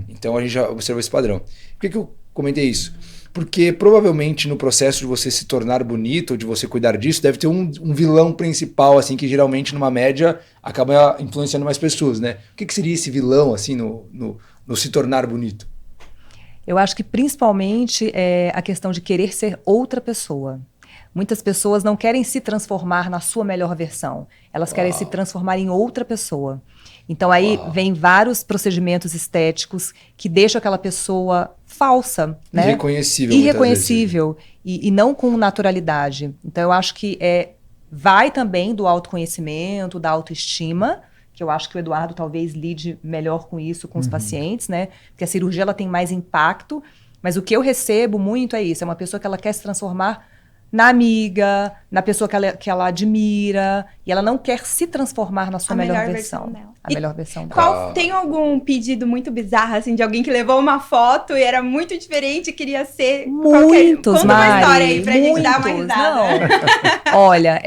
Então a gente já observou esse padrão. Por que eu comentei isso? Porque provavelmente no processo de você se tornar bonito, ou de você cuidar disso, deve ter um vilão principal, assim, que geralmente numa média acaba influenciando mais pessoas, né? O que seria esse vilão, assim, no se tornar bonito? Eu acho que principalmente é a questão de querer ser outra pessoa. Muitas pessoas não querem se transformar na sua melhor versão. Elas querem se transformar em outra pessoa. Então aí vem vários procedimentos estéticos que deixam aquela pessoa falsa, né? Irreconhecível. E não com naturalidade. Então eu acho que vai também do autoconhecimento, da autoestima, que eu acho que o Eduardo talvez lide melhor com isso, com os pacientes, né? Porque a cirurgia ela tem mais impacto, mas o que eu recebo muito é isso. É uma pessoa que ela quer se transformar na amiga, na pessoa que ela admira, e ela não quer se transformar na sua melhor versão dela. A melhor versão dela. Tem algum pedido muito bizarro, assim, de alguém que levou uma foto e era muito diferente e queria ser... Muitos, Conta uma história aí pra gente dar uma risada. Olha,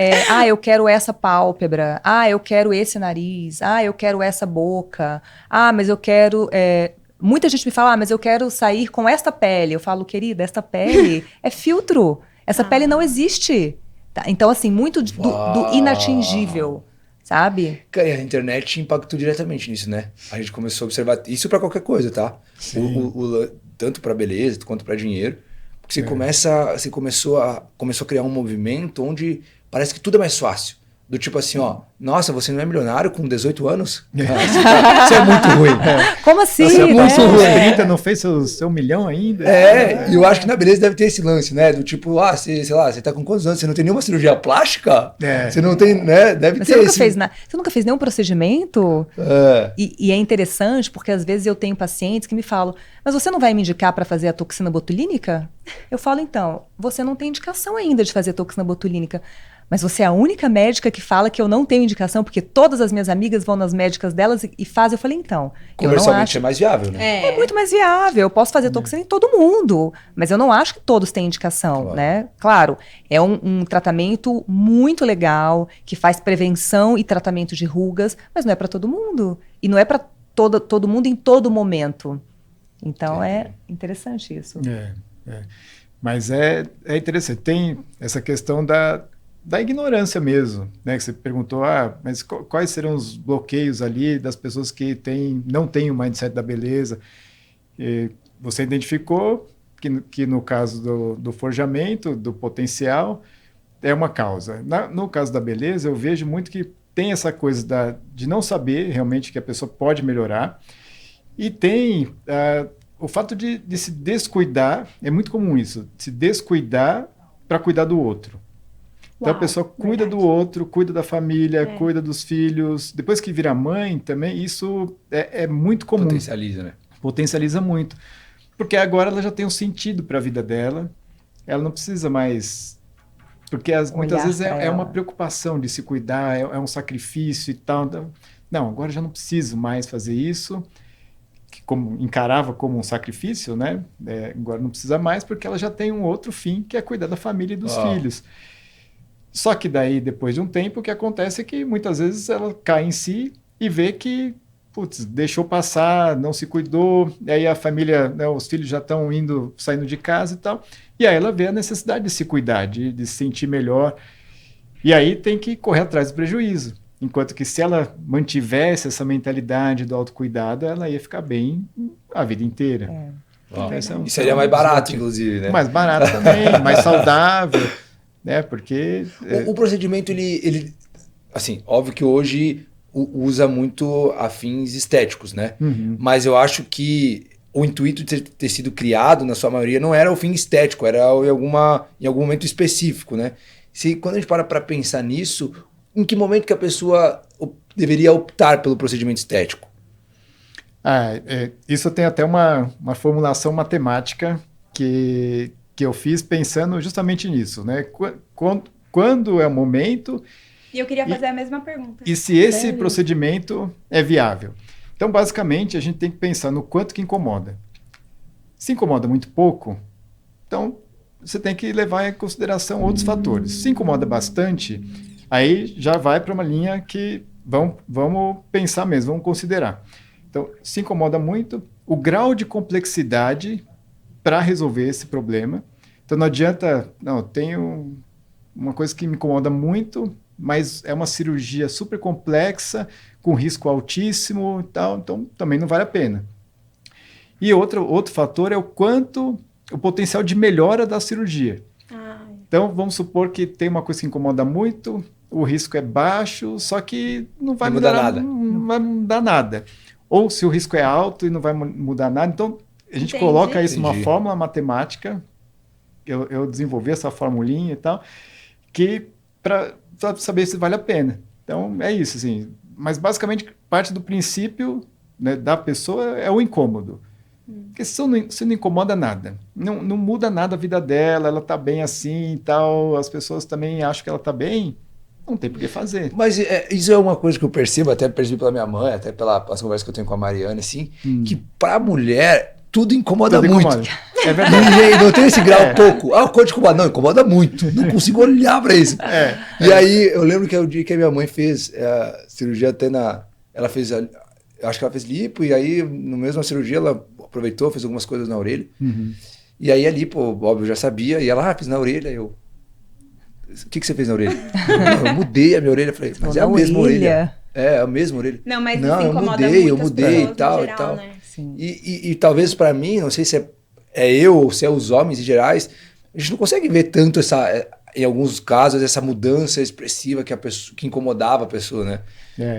eu quero essa pálpebra, eu quero esse nariz, eu quero essa boca, mas eu quero... Muita gente me fala, mas eu quero sair com esta pele. Eu falo, querida, esta pele é filtro. Essa pele não existe. Tá? Então, assim, muito do inatingível, sabe? Cara, a internet impactou diretamente nisso, né? A gente começou a observar isso pra qualquer coisa, tá? Tanto pra beleza quanto pra dinheiro. Porque você começou a criar um movimento onde parece que tudo é mais fácil. Do tipo assim, nossa, você não é milionário com 18 anos? Isso é muito ruim. Como assim? Você apostou nos 30, não fez seu milhão ainda? E eu acho que na beleza deve ter esse lance, né? Do tipo, sei lá, você tá com quantos anos? Você não tem nenhuma cirurgia plástica? Você não tem, né? Deve ter você nunca fez nenhum procedimento? E é interessante porque às vezes eu tenho pacientes que me falam, mas você não vai me indicar para fazer a toxina botulínica? Eu falo, então, você não tem indicação ainda de fazer toxina botulínica. Mas você é a única médica que fala que eu não tenho indicação, porque todas as minhas amigas vão nas médicas delas e fazem. Eu falei, então, eu não Comercialmente acho... é mais viável, né? É muito mais viável. Eu posso fazer toxina em todo mundo, mas eu não acho que todos têm indicação, Claro. né? Claro, é um tratamento muito legal, que faz prevenção e tratamento de rugas, mas não é para todo mundo. E não é para todo mundo em todo momento. Então, é interessante isso. Mas é interessante. Tem essa questão da ignorância mesmo, né? Que você perguntou, mas quais serão os bloqueios ali das pessoas que não têm o mindset da beleza? E você identificou que no caso do forjamento, do potencial, é uma causa. No caso da beleza, eu vejo muito que tem essa coisa de não saber realmente que a pessoa pode melhorar, e tem o fato de se descuidar, é muito comum isso, se descuidar para cuidar do outro. Então a pessoa cuida do outro, cuida da família, cuida dos filhos. Depois que vira mãe também, isso é muito comum. Potencializa, né? Potencializa muito. Porque agora ela já tem um sentido para a vida dela. Ela não precisa mais... Porque muitas vezes é uma preocupação de se cuidar, é um sacrifício e tal. Então, não, agora já não preciso mais fazer isso. Que encarava como um sacrifício, né? Agora não precisa mais porque ela já tem um outro fim, que é cuidar da família e dos filhos. Só que daí, depois de um tempo, o que acontece é que muitas vezes ela cai em si e vê que, putz, deixou passar, não se cuidou, e aí a família, né, os filhos já estão saindo de casa e tal, e aí ela vê a necessidade de se cuidar, de se sentir melhor, e aí tem que correr atrás do prejuízo. Enquanto que se ela mantivesse essa mentalidade do autocuidado, ela ia ficar bem a vida inteira. E seria mais barato, inclusive, né? Mais barato também, mais saudável. Né? Porque o procedimento, ele assim, óbvio que hoje usa muito a fins estéticos, né? Mas eu acho que o intuito de ter sido criado, na sua maioria, não era o fim estético, era em algum momento específico, né? Quando a gente para pensar nisso, em que momento que a pessoa deveria optar pelo procedimento estético? Isso tem até uma formulação matemática que eu fiz pensando justamente nisso, né? Quando é o momento... E eu queria fazer a mesma pergunta. E se esse procedimento é viável. Então, basicamente, a gente tem que pensar no quanto que incomoda. Se incomoda muito pouco, então você tem que levar em consideração outros fatores. Se incomoda bastante, aí já vai para uma linha que vamos pensar mesmo, vamos considerar. Então, se incomoda muito, o grau de complexidade para resolver esse problema. Então não adianta, eu tenho uma coisa que me incomoda muito, mas é uma cirurgia super complexa, com risco altíssimo e tal, então também não vale a pena. E outro fator é o potencial de melhora da cirurgia. Então vamos supor que tem uma coisa que incomoda muito, o risco é baixo, só que não vai mudar nada. Não vai mudar nada. Ou se o risco é alto e não vai mudar nada, então a gente coloca isso numa fórmula matemática, eu desenvolvi essa formulinha e tal, que para saber se vale a pena. Então, é isso, assim. Mas, basicamente, parte do princípio, né, da pessoa é o incômodo. Porque se não incomoda nada, não muda nada a vida dela, ela está bem assim e tal, as pessoas também acham que ela está bem, não tem por que fazer. Mas isso é uma coisa que eu percebo, até percebi pela minha mãe, até pelas conversas que eu tenho com a Mariana, assim, que para a mulher tudo incomoda muito. É verdade. Não tem esse grau pouco. O corpo incomoda. Não, incomoda muito. Não consigo olhar para isso. E aí, eu lembro que é o dia que a minha mãe fez a cirurgia até ela fez, acho que ela fez lipo, e aí, no mesmo cirurgia, ela aproveitou, fez algumas coisas na orelha. E aí, ali, óbvio, eu já sabia, e ela, fiz na orelha, o que você fez na orelha? Eu mudei a minha orelha. Falei, mas é a mesma orelha. É a mesma orelha. Não, mas não, isso incomoda eu mudei e tal, geral, e tal. Né? E talvez para mim, não sei se é eu ou se é os homens em gerais, a gente não consegue ver tanto em alguns casos, essa mudança expressiva que incomodava a pessoa, né?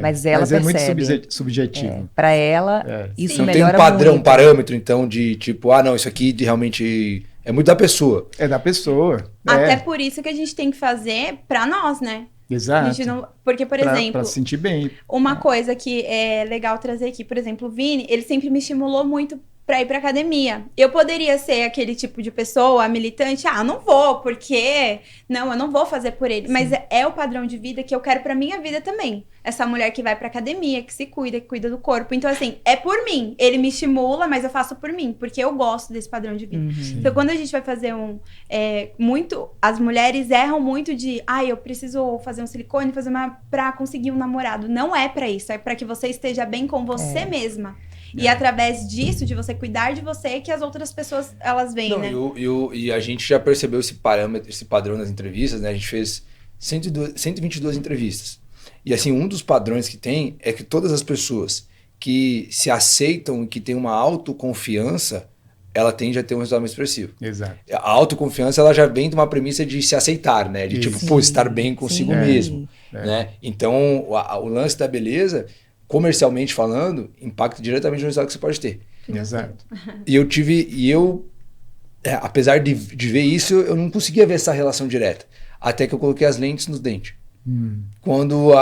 Mas ela percebe. É muito subjetivo. Para ela, isso não melhora tem um padrão, muito. um parâmetro, então, de tipo, não, isso aqui realmente é muito da pessoa. É da pessoa. Até por isso que a gente tem que fazer para nós, né? Exato. A gente não... Porque, por exemplo... Para se sentir bem. Uma coisa que é legal trazer aqui, por exemplo, o Vini, ele sempre me estimulou muito pra ir pra academia. Eu poderia ser aquele tipo de pessoa, militante, eu não vou, porque... Não, eu não vou fazer por ele. Sim. Mas é o padrão de vida que eu quero pra minha vida também. Essa mulher que vai pra academia, que se cuida, que cuida do corpo. Então, assim, é por mim. Ele me estimula, mas eu faço por mim, porque eu gosto desse padrão de vida. Então, quando a gente vai fazer as mulheres erram muito de, eu preciso fazer um silicone, pra conseguir um namorado. Não é pra isso, é pra que você esteja bem com você mesma. E através disso, de você cuidar de você, que as outras pessoas, elas vêm, né? E a gente já percebeu esse parâmetro, esse padrão nas entrevistas, né? A gente fez 122 entrevistas. E assim, um dos padrões que tem é que todas as pessoas que se aceitam e que têm uma autoconfiança, ela tende a ter um resultado mais expressivo. Exato. A autoconfiança, ela já vem de uma premissa de se aceitar, né? De estar bem consigo mesmo. Né? Então, o lance da beleza, comercialmente falando, impacta diretamente no resultado que você pode ter. Exato. Apesar de ver isso, eu não conseguia ver essa relação direta. Até que eu coloquei as lentes nos dentes. Quando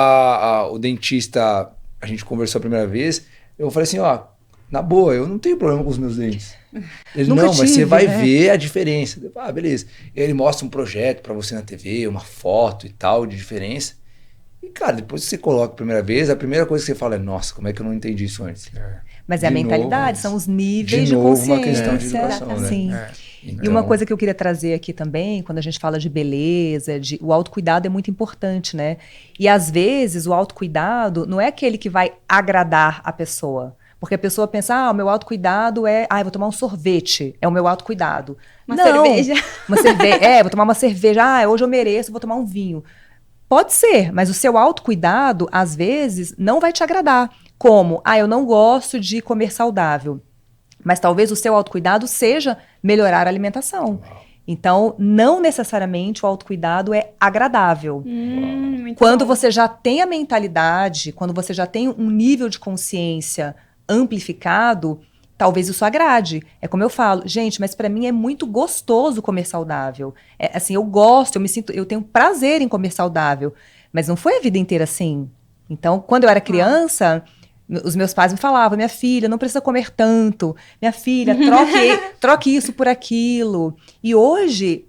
o dentista, a gente conversou a primeira vez, eu falei assim, na boa, eu não tenho problema com os meus dentes. Ele, mas você vai ver a diferença. Eu, beleza. E aí ele mostra um projeto pra você na TV, uma foto e tal, de diferença. E, cara, depois que você coloca a primeira vez, a primeira coisa que você fala é, nossa, como é que eu não entendi isso antes? Mas é a mentalidade, são os níveis de consciência. Uma questão de educação, né? Sim. Então... E uma coisa que eu queria trazer aqui também, quando a gente fala de beleza, o autocuidado é muito importante, né? E às vezes o autocuidado não é aquele que vai agradar a pessoa. Porque a pessoa pensa, o meu autocuidado é, eu vou tomar um sorvete, é o meu autocuidado. Cerveja. Vou tomar uma cerveja, hoje eu mereço, vou tomar um vinho. Pode ser, mas o seu autocuidado, às vezes, não vai te agradar. Como, eu não gosto de comer saudável. Mas talvez o seu autocuidado seja melhorar a alimentação. Então, não necessariamente o autocuidado é agradável. Quando você já tem a mentalidade, quando você já tem um nível de consciência amplificado, talvez isso agrade. É como eu falo, gente, mas para mim é muito gostoso comer saudável. Eu gosto, eu tenho prazer em comer saudável. Mas não foi a vida inteira assim. Então, quando eu era criança, os meus pais me falavam, minha filha, não precisa comer tanto. Minha filha, troque isso por aquilo. E hoje,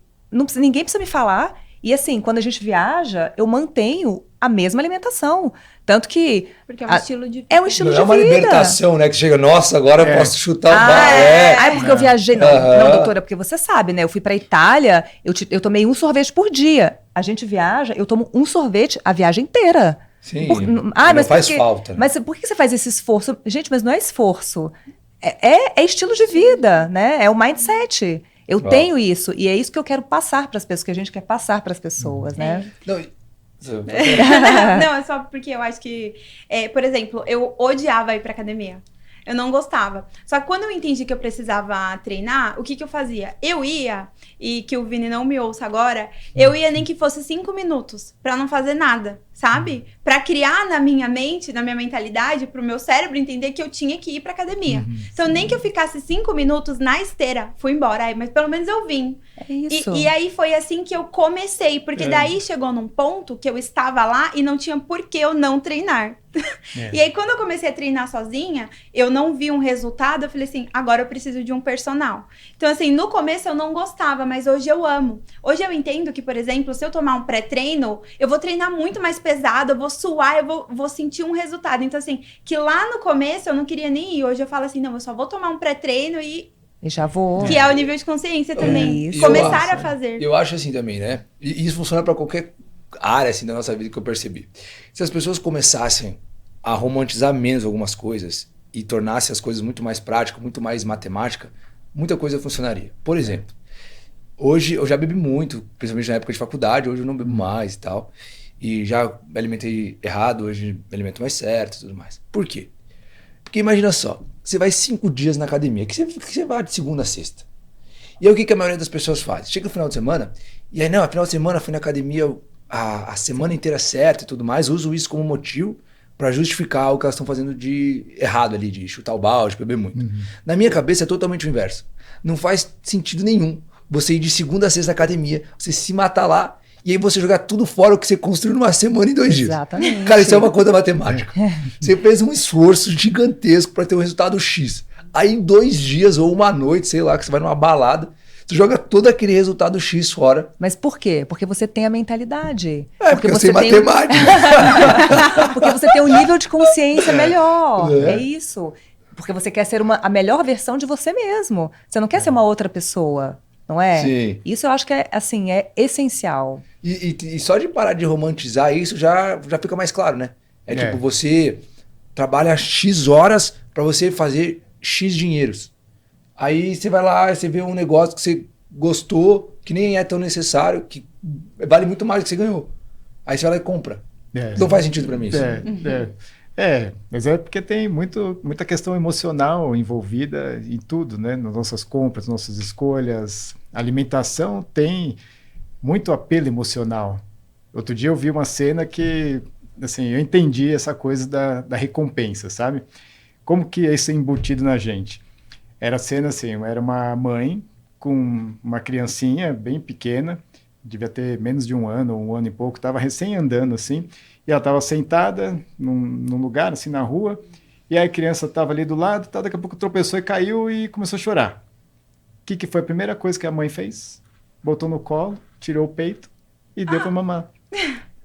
ninguém precisa me falar. E assim, quando a gente viaja, eu mantenho a mesma alimentação. Tanto que... Porque é um estilo de vida. É um estilo de vida. Não é uma libertação, né? Que chega, nossa, agora eu posso chutar o bar. Porque eu viajei. Não, doutora, porque você sabe, né? Eu fui pra Itália, eu tomei um sorvete por dia. A gente viaja, eu tomo um sorvete a viagem inteira. Sim, não faz falta. Né? Mas por que você faz esse esforço? Gente, mas não é esforço. É estilo de vida, né? É o mindset. Eu tenho isso, e é isso que eu quero passar para as pessoas, que a gente quer passar para as pessoas, né? Não, é só porque eu acho que, por exemplo, eu odiava ir pra academia. Eu não gostava. Só que quando eu entendi que eu precisava treinar, o que eu fazia? Eu ia, e que o Vini não me ouça agora, eu ia nem que fosse 5 minutos, pra não fazer nada, sabe? Pra criar na minha mente, na minha mentalidade, pro meu cérebro entender que eu tinha que ir pra academia. Então, nem que eu ficasse 5 minutos na esteira, fui embora, mas pelo menos eu vim. É isso. E aí foi assim que eu comecei, porque daí chegou num ponto que eu estava lá e não tinha por que eu não treinar. E aí, quando eu comecei a treinar sozinha, eu não vi um resultado, eu falei assim, agora eu preciso de um personal. Então, assim, no começo eu não gostava, mas hoje eu amo. Hoje eu entendo que, por exemplo, se eu tomar um pré-treino, eu vou treinar muito mais pesado, eu vou suar, eu vou sentir um resultado. Então, assim, que lá no começo eu não queria nem ir. Hoje eu falo assim, não, eu só vou tomar um pré-treino e já vou. Que é o nível de consciência também. Isso. Começar a fazer. Eu acho assim também, né? E isso funciona para qualquer área assim da nossa vida que eu percebi. Se as pessoas começassem a romantizar menos algumas coisas e tornassem as coisas muito mais práticas, muito mais matemática, muita coisa funcionaria. Por exemplo, hoje eu já bebi muito, principalmente na época de faculdade, hoje eu não bebo mais e tal. E já me alimentei errado, hoje me alimento mais certo e tudo mais. Por quê? Porque imagina só, você vai 5 dias na academia, que você vai de segunda a sexta. E aí o que a maioria das pessoas faz? Chega no final de semana, e aí no final de semana fui na academia a semana inteira certa e tudo mais, uso isso como motivo para justificar o que elas estão fazendo de errado ali, de chutar o balde, beber muito. Na minha cabeça é totalmente o inverso. Não faz sentido nenhum você ir de segunda a sexta na academia, você se matar lá, e aí você jogar tudo fora o que você construiu numa semana em 2 dias. Exatamente. Cara, isso é uma conta matemática. Você fez um esforço gigantesco para ter um resultado X. Aí em 2 dias ou uma noite, sei lá, que você vai numa balada, tu joga todo aquele resultado X fora. Mas por quê? Porque você tem a mentalidade. Porque eu sei tem matemática. Porque você tem um nível de consciência melhor. É. É isso. Porque você quer ser a melhor versão de você mesmo. Você não quer ser uma outra pessoa, não é? Sim. Isso eu acho que é, assim, é essencial. E só de parar de romantizar isso já fica mais claro, né? É tipo, você trabalha X horas pra você fazer X dinheiros. Aí você vai lá, você vê um negócio que você gostou, que nem é tão necessário, que vale muito mais do que você ganhou. Aí você vai lá e compra. Não faz sentido pra mim isso. Mas é porque tem muita questão emocional envolvida em tudo, né? Nas nossas compras, nossas escolhas. A alimentação tem muito apelo emocional. Outro dia eu vi uma cena que, assim, eu entendi essa coisa da recompensa, sabe? Como que é isso embutido na gente? Era a cena assim, era uma mãe com uma criancinha bem pequena, devia ter menos de 1 ano, ou 1 ano e pouco, estava recém andando assim, e ela estava sentada num lugar, assim, na rua, e aí a criança estava ali do lado, daqui a pouco tropeçou e caiu e começou a chorar. O que foi a primeira coisa que a mãe fez? Botou no colo, tirou o peito e deu para mamar.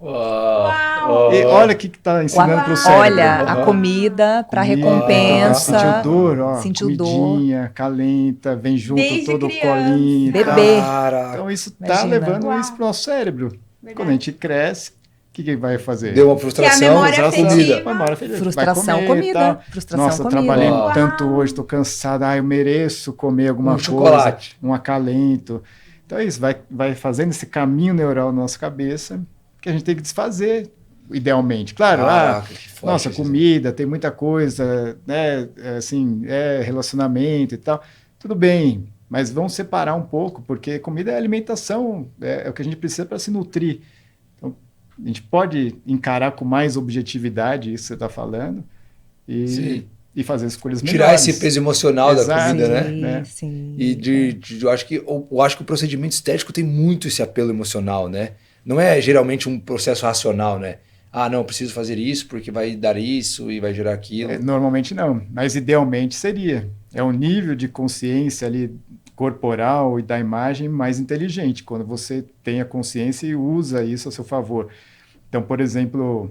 Uau. E olha o que está ensinando para o cérebro. Olha, a comida para recompensa. Sentiu dor, ó. Sentiu comidinha, calenta, vem junto Desde todo criança. o colinho. Bebê. Caraca. Então isso está Imagina. levando isso para o nosso cérebro. Verdade. Quando a gente cresce, o que vai fazer? Deu uma frustração. Que é a memória frustração. afetiva. Memória afetiva. Frustração, Vai comer e comida. tal. Frustração, Nossa, comida. trabalhei Uau. tanto hoje, estou cansado. Eu mereço comer alguma coisa. Chocolate. Um acalento. Então é isso, vai fazendo esse caminho neural na nossa cabeça que a gente tem que desfazer, idealmente. Claro, Caraca, que forte nossa, isso. comida, tem muita coisa, né? Assim, relacionamento e tal. Tudo bem, mas vamos separar um pouco, porque comida é alimentação, é o que a gente precisa para se nutrir. Então, a gente pode encarar com mais objetividade isso que você está falando Sim. e fazer escolhas Tirar melhores. esse peso emocional da Exato. comida, Sim, né? sim. E eu acho que o procedimento estético tem muito esse apelo emocional, né? Não é geralmente um processo racional, né? Ah, não, preciso fazer isso porque vai dar isso e vai gerar aquilo. Normalmente não, mas idealmente seria. É um nível de consciência ali corporal e da imagem mais inteligente, quando você tem a consciência e usa isso a seu favor. Então, por exemplo,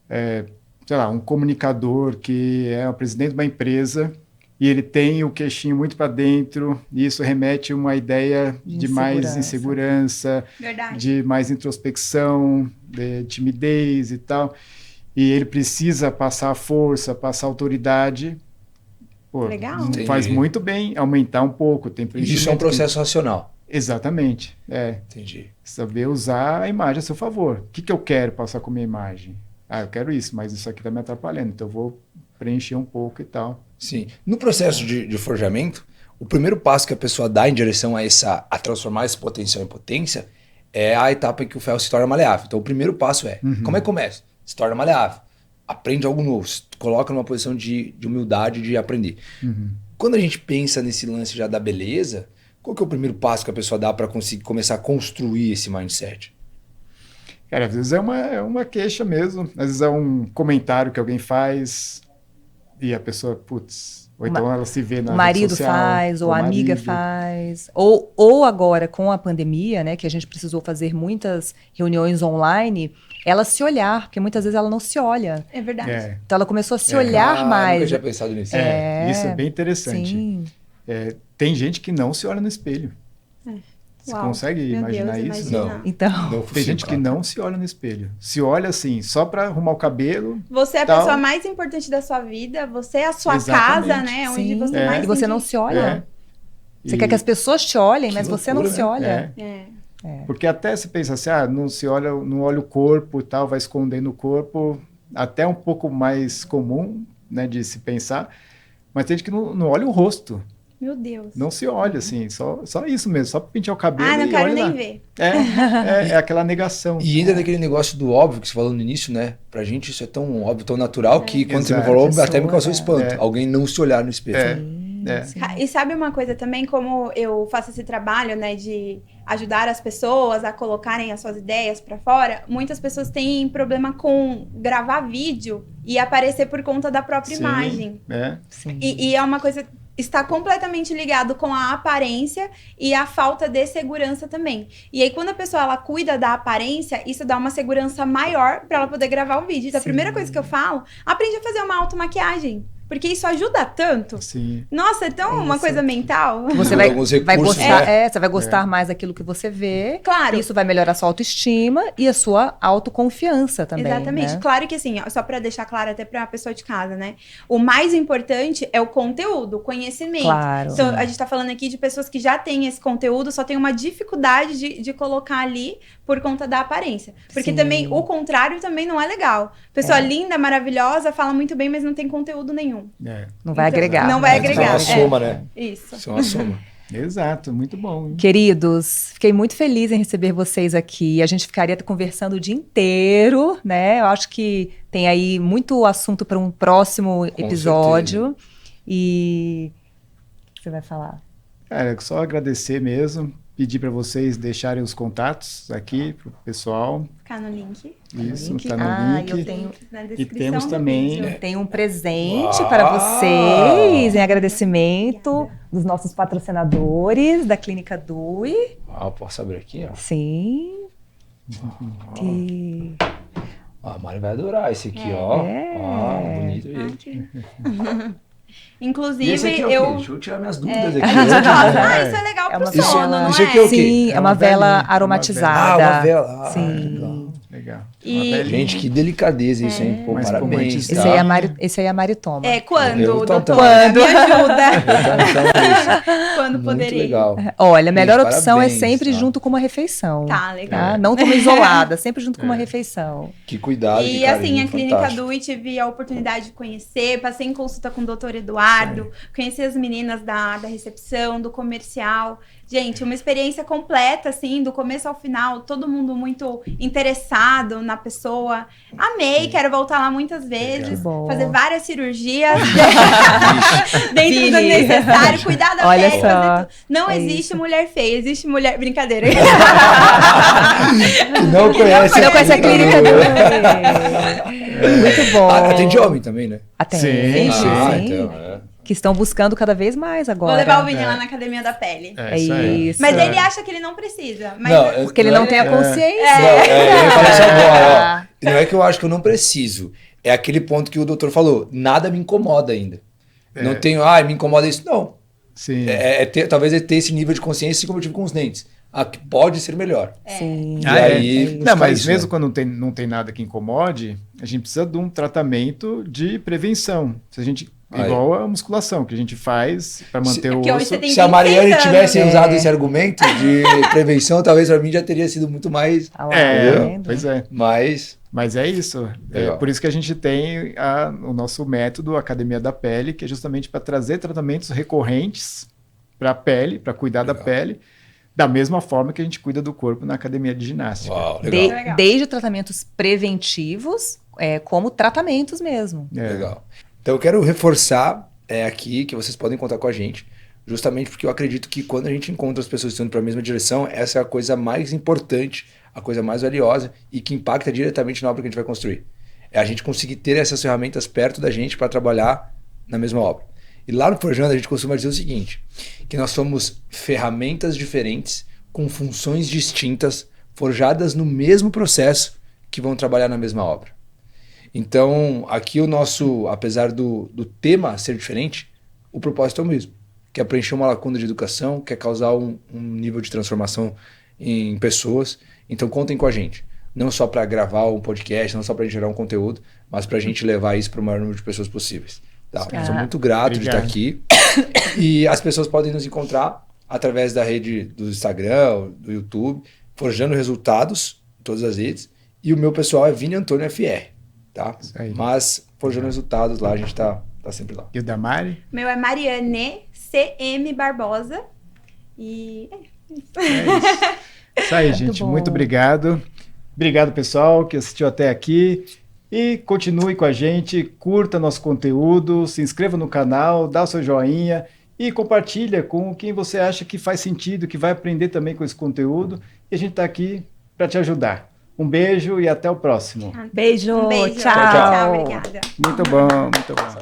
sei lá, um comunicador que é o presidente de uma empresa e ele tem o queixinho muito para dentro, e isso remete a uma ideia de mais insegurança, Verdade. de mais introspecção, de timidez e tal. E ele precisa passar força, passar autoridade. Pô, Legal. faz Entendi. muito bem aumentar um pouco. Tem Isso é um preenchimento processo racional. Exatamente. Entendi. Saber usar a imagem a seu favor. O que eu quero passar com a minha imagem? Eu quero isso, mas isso aqui está me atrapalhando, então eu vou preencher um pouco e tal. Sim. No processo de forjamento, o primeiro passo que a pessoa dá em direção a transformar esse potencial em potência é a etapa em que o ferro se torna maleável. Então o primeiro passo é, como é que começa? Se torna maleável. Aprende algo novo, se coloca numa posição de humildade de aprender. Quando a gente pensa nesse lance já da beleza, qual que é o primeiro passo que a pessoa dá para conseguir começar a construir esse mindset? Cara, às vezes é uma queixa mesmo, às vezes é um comentário que alguém faz e a pessoa, putz, ou então ela se vê na O marido rede social, faz, ou a amiga faz. Ou agora, com a pandemia, né, que a gente precisou fazer muitas reuniões online, ela se olhar, porque muitas vezes ela não se olha. É verdade. Então ela começou a se olhar Nunca mais. tinha pensado nisso. Isso é bem interessante. Sim. Tem gente que não se olha no espelho. Você Uau. consegue Meu imaginar Deus, isso? imagina. Não. Então, Tem gente que não se olha no espelho. Se olha assim, só para arrumar o cabelo. Você é a Tal. pessoa mais importante da sua vida, você é a sua Exatamente. casa, né? Onde sim. você mais E você tem não que- se olha. Você E- quer que as pessoas te olhem, mas você não loucura, se olha. Porque até se pensa assim, não se olha, não olha o corpo e tal, vai escondendo o corpo, até um pouco mais comum, né, de se pensar. Mas tem gente que não olha o rosto, Meu Deus. não se olha assim, só isso mesmo, só pintar o cabelo Ah, não e quero olha nem lá. ver. É aquela negação. E ainda naquele negócio do óbvio que você falou no início, né? Pra gente isso é tão óbvio, tão natural, que quando você me Exato. falou, Pessoa, até me causou espanto. É. Alguém não se olhar no espelho. Sim. E sabe uma coisa também, como eu faço esse trabalho, né, de ajudar as pessoas a colocarem as suas ideias pra fora, muitas pessoas têm problema com gravar vídeo e aparecer por conta da própria Sim, imagem. Sim. E é uma coisa está completamente ligado com a aparência e a falta de segurança também. E aí, quando a pessoa ela cuida da aparência, isso dá uma segurança maior para ela poder gravar o vídeo. Então, a primeira coisa que eu falo, aprende a fazer uma automaquiagem. Porque isso ajuda tanto. Sim. Nossa, é tão uma coisa mental. Você vai gostar, você vai gostar mais daquilo que você vê. Claro. Isso vai melhorar a sua autoestima e a sua autoconfiança também. Exatamente. Né? Claro que assim, só para deixar claro até para a pessoa de casa, né? O mais importante é o conteúdo, o conhecimento. Claro. Então, a gente tá falando aqui de pessoas que já têm esse conteúdo, só tem uma dificuldade de colocar ali por conta da aparência. Porque Sim. também o contrário também não é legal. Pessoa linda, maravilhosa, fala muito bem, mas não tem conteúdo nenhum. Não vai Então, agregar. não vai Isso é agregar. uma soma, né? Isso. Isso é uma soma. Exato, muito bom. Hein? Queridos, fiquei muito feliz em receber vocês aqui. A gente ficaria conversando o dia inteiro, né? Eu acho que tem aí muito assunto para um próximo episódio. E o que você vai falar? Cara, só agradecer mesmo, pedir para vocês deixarem os contatos aqui pro pessoal. Ficar no link. Isso, Link? tá no link. Eu tenho, Na E descrição temos do também vídeo. eu tenho um presente Uau! para vocês, em agradecimento dos nossos patrocinadores da Clínica Dui. Posso abrir aqui, ó? Sim. E... A Mari vai adorar esse aqui, ó. É. Ó, bonito ele. Aqui. E Inclusive, esse aqui é o quê? eu. Deixa eu tirar minhas dúvidas aqui. Ah, isso é legal É pro uma sono, vela- não Isso é? aqui é o quê? Sim, é uma vela velinha, uma aromatizada. uma vela. Sim. Legal. E- Uma velinha. Gente, que delicadeza isso, hein? Pô, Mas parabéns. romantizado. Esse aí é a Mari, esse aí a Mari toma. É, quando, Eu tô doutor? Quando? Me ajuda. Então, Quando muito poderei. legal. Olha, a melhor Gente, opção parabéns, é sempre tá? junto com uma refeição. Tá, legal. Tá? Não toma isolada, sempre junto com uma refeição. Que cuidado, E que carinho, assim, a Clínica fantástico. Dui tive a oportunidade de conhecer, passei em consulta com o doutor Eduardo, conheci as meninas da recepção, do comercial. Gente, uma experiência completa, assim, do começo ao final, todo mundo muito interessado na pessoa. Amei, quero voltar lá muitas vezes, Que bom. fazer várias cirurgias dentro do Vini. necessário, cuidar da Olha pele, só, fazer tudo. Não é existe isso. mulher feia, existe mulher... Brincadeira. Não conhece. Não conhece a Clínica Dui. Muito bom. Atende homem também, né? Atende, Sim, sim. Então, é. Que estão buscando cada vez mais agora. Vou levar o Vini lá na Academia da Pele. É isso aí. isso. Mas ele acha que ele não precisa. Mas Não, Porque ele não tem a consciência. Não, eu ia falar isso agora, ó. E não é que eu acho que eu não preciso. É aquele ponto que o doutor falou. Nada me incomoda ainda. Não tenho, me incomoda isso. Não. Sim. Talvez é ter esse nível de consciência, assim como eu tive com os dentes. Que pode ser melhor. Sim. E aí, Não, buscar mas isso, mesmo né? quando não tem nada que incomode, a gente precisa de um tratamento de prevenção. Se a gente, igual a musculação, que a gente faz para manter o que hoje osso. você tem Se a 26 Mariane anos. tivesse usado esse argumento de prevenção, talvez pra mim já teria sido muito mais. Ah lá, tá vendo? Pois é. Mas É isso. É Legal. por isso que a gente tem o nosso método Academia da Pele, que é justamente para trazer tratamentos recorrentes para a pele, para cuidar da pele, da mesma forma que a gente cuida do corpo na academia de ginástica. uau, legal. Legal. Desde tratamentos preventivos, como tratamentos mesmo. Legal. Então eu quero reforçar aqui que vocês podem contar com a gente, justamente porque eu acredito que quando a gente encontra as pessoas indo para a mesma direção, essa é a coisa mais importante, a coisa mais valiosa e que impacta diretamente na obra que a gente vai construir. É a gente conseguir ter essas ferramentas perto da gente para trabalhar na mesma obra. E lá no Forjando a gente costuma dizer o seguinte, que nós somos ferramentas diferentes com funções distintas, forjadas no mesmo processo que vão trabalhar na mesma obra. Então, aqui o nosso, apesar do tema ser diferente, o propósito é o mesmo. Que é preencher uma lacuna de educação, quer causar um nível de transformação em pessoas. Então, contem com a gente. Não só para gravar um podcast, não só para gerar um conteúdo, mas para a gente levar isso para o maior número de pessoas possíveis. Tá? Sou muito grato de estar aqui. E as pessoas podem nos encontrar através da rede do Instagram, do YouTube, Forjando Resultados, em todas as redes. E o meu pessoal é Vini Antônio FR. Tá? Mas Forjando Resultados lá, a gente tá sempre lá. E o da Mari? Meu é Mariane CM Barbosa. E Isso aí, gente. bom. Muito obrigado. Obrigado, pessoal, que assistiu até aqui. E continue com a gente, curta nosso conteúdo, se inscreva no canal, dá o seu joinha e compartilha com quem você acha que faz sentido, que vai aprender também com esse conteúdo. E a gente está aqui para te ajudar. Um beijo e até o próximo. Beijo, Um beijo. tchau. Tchau, obrigada. Muito bom, muito bom.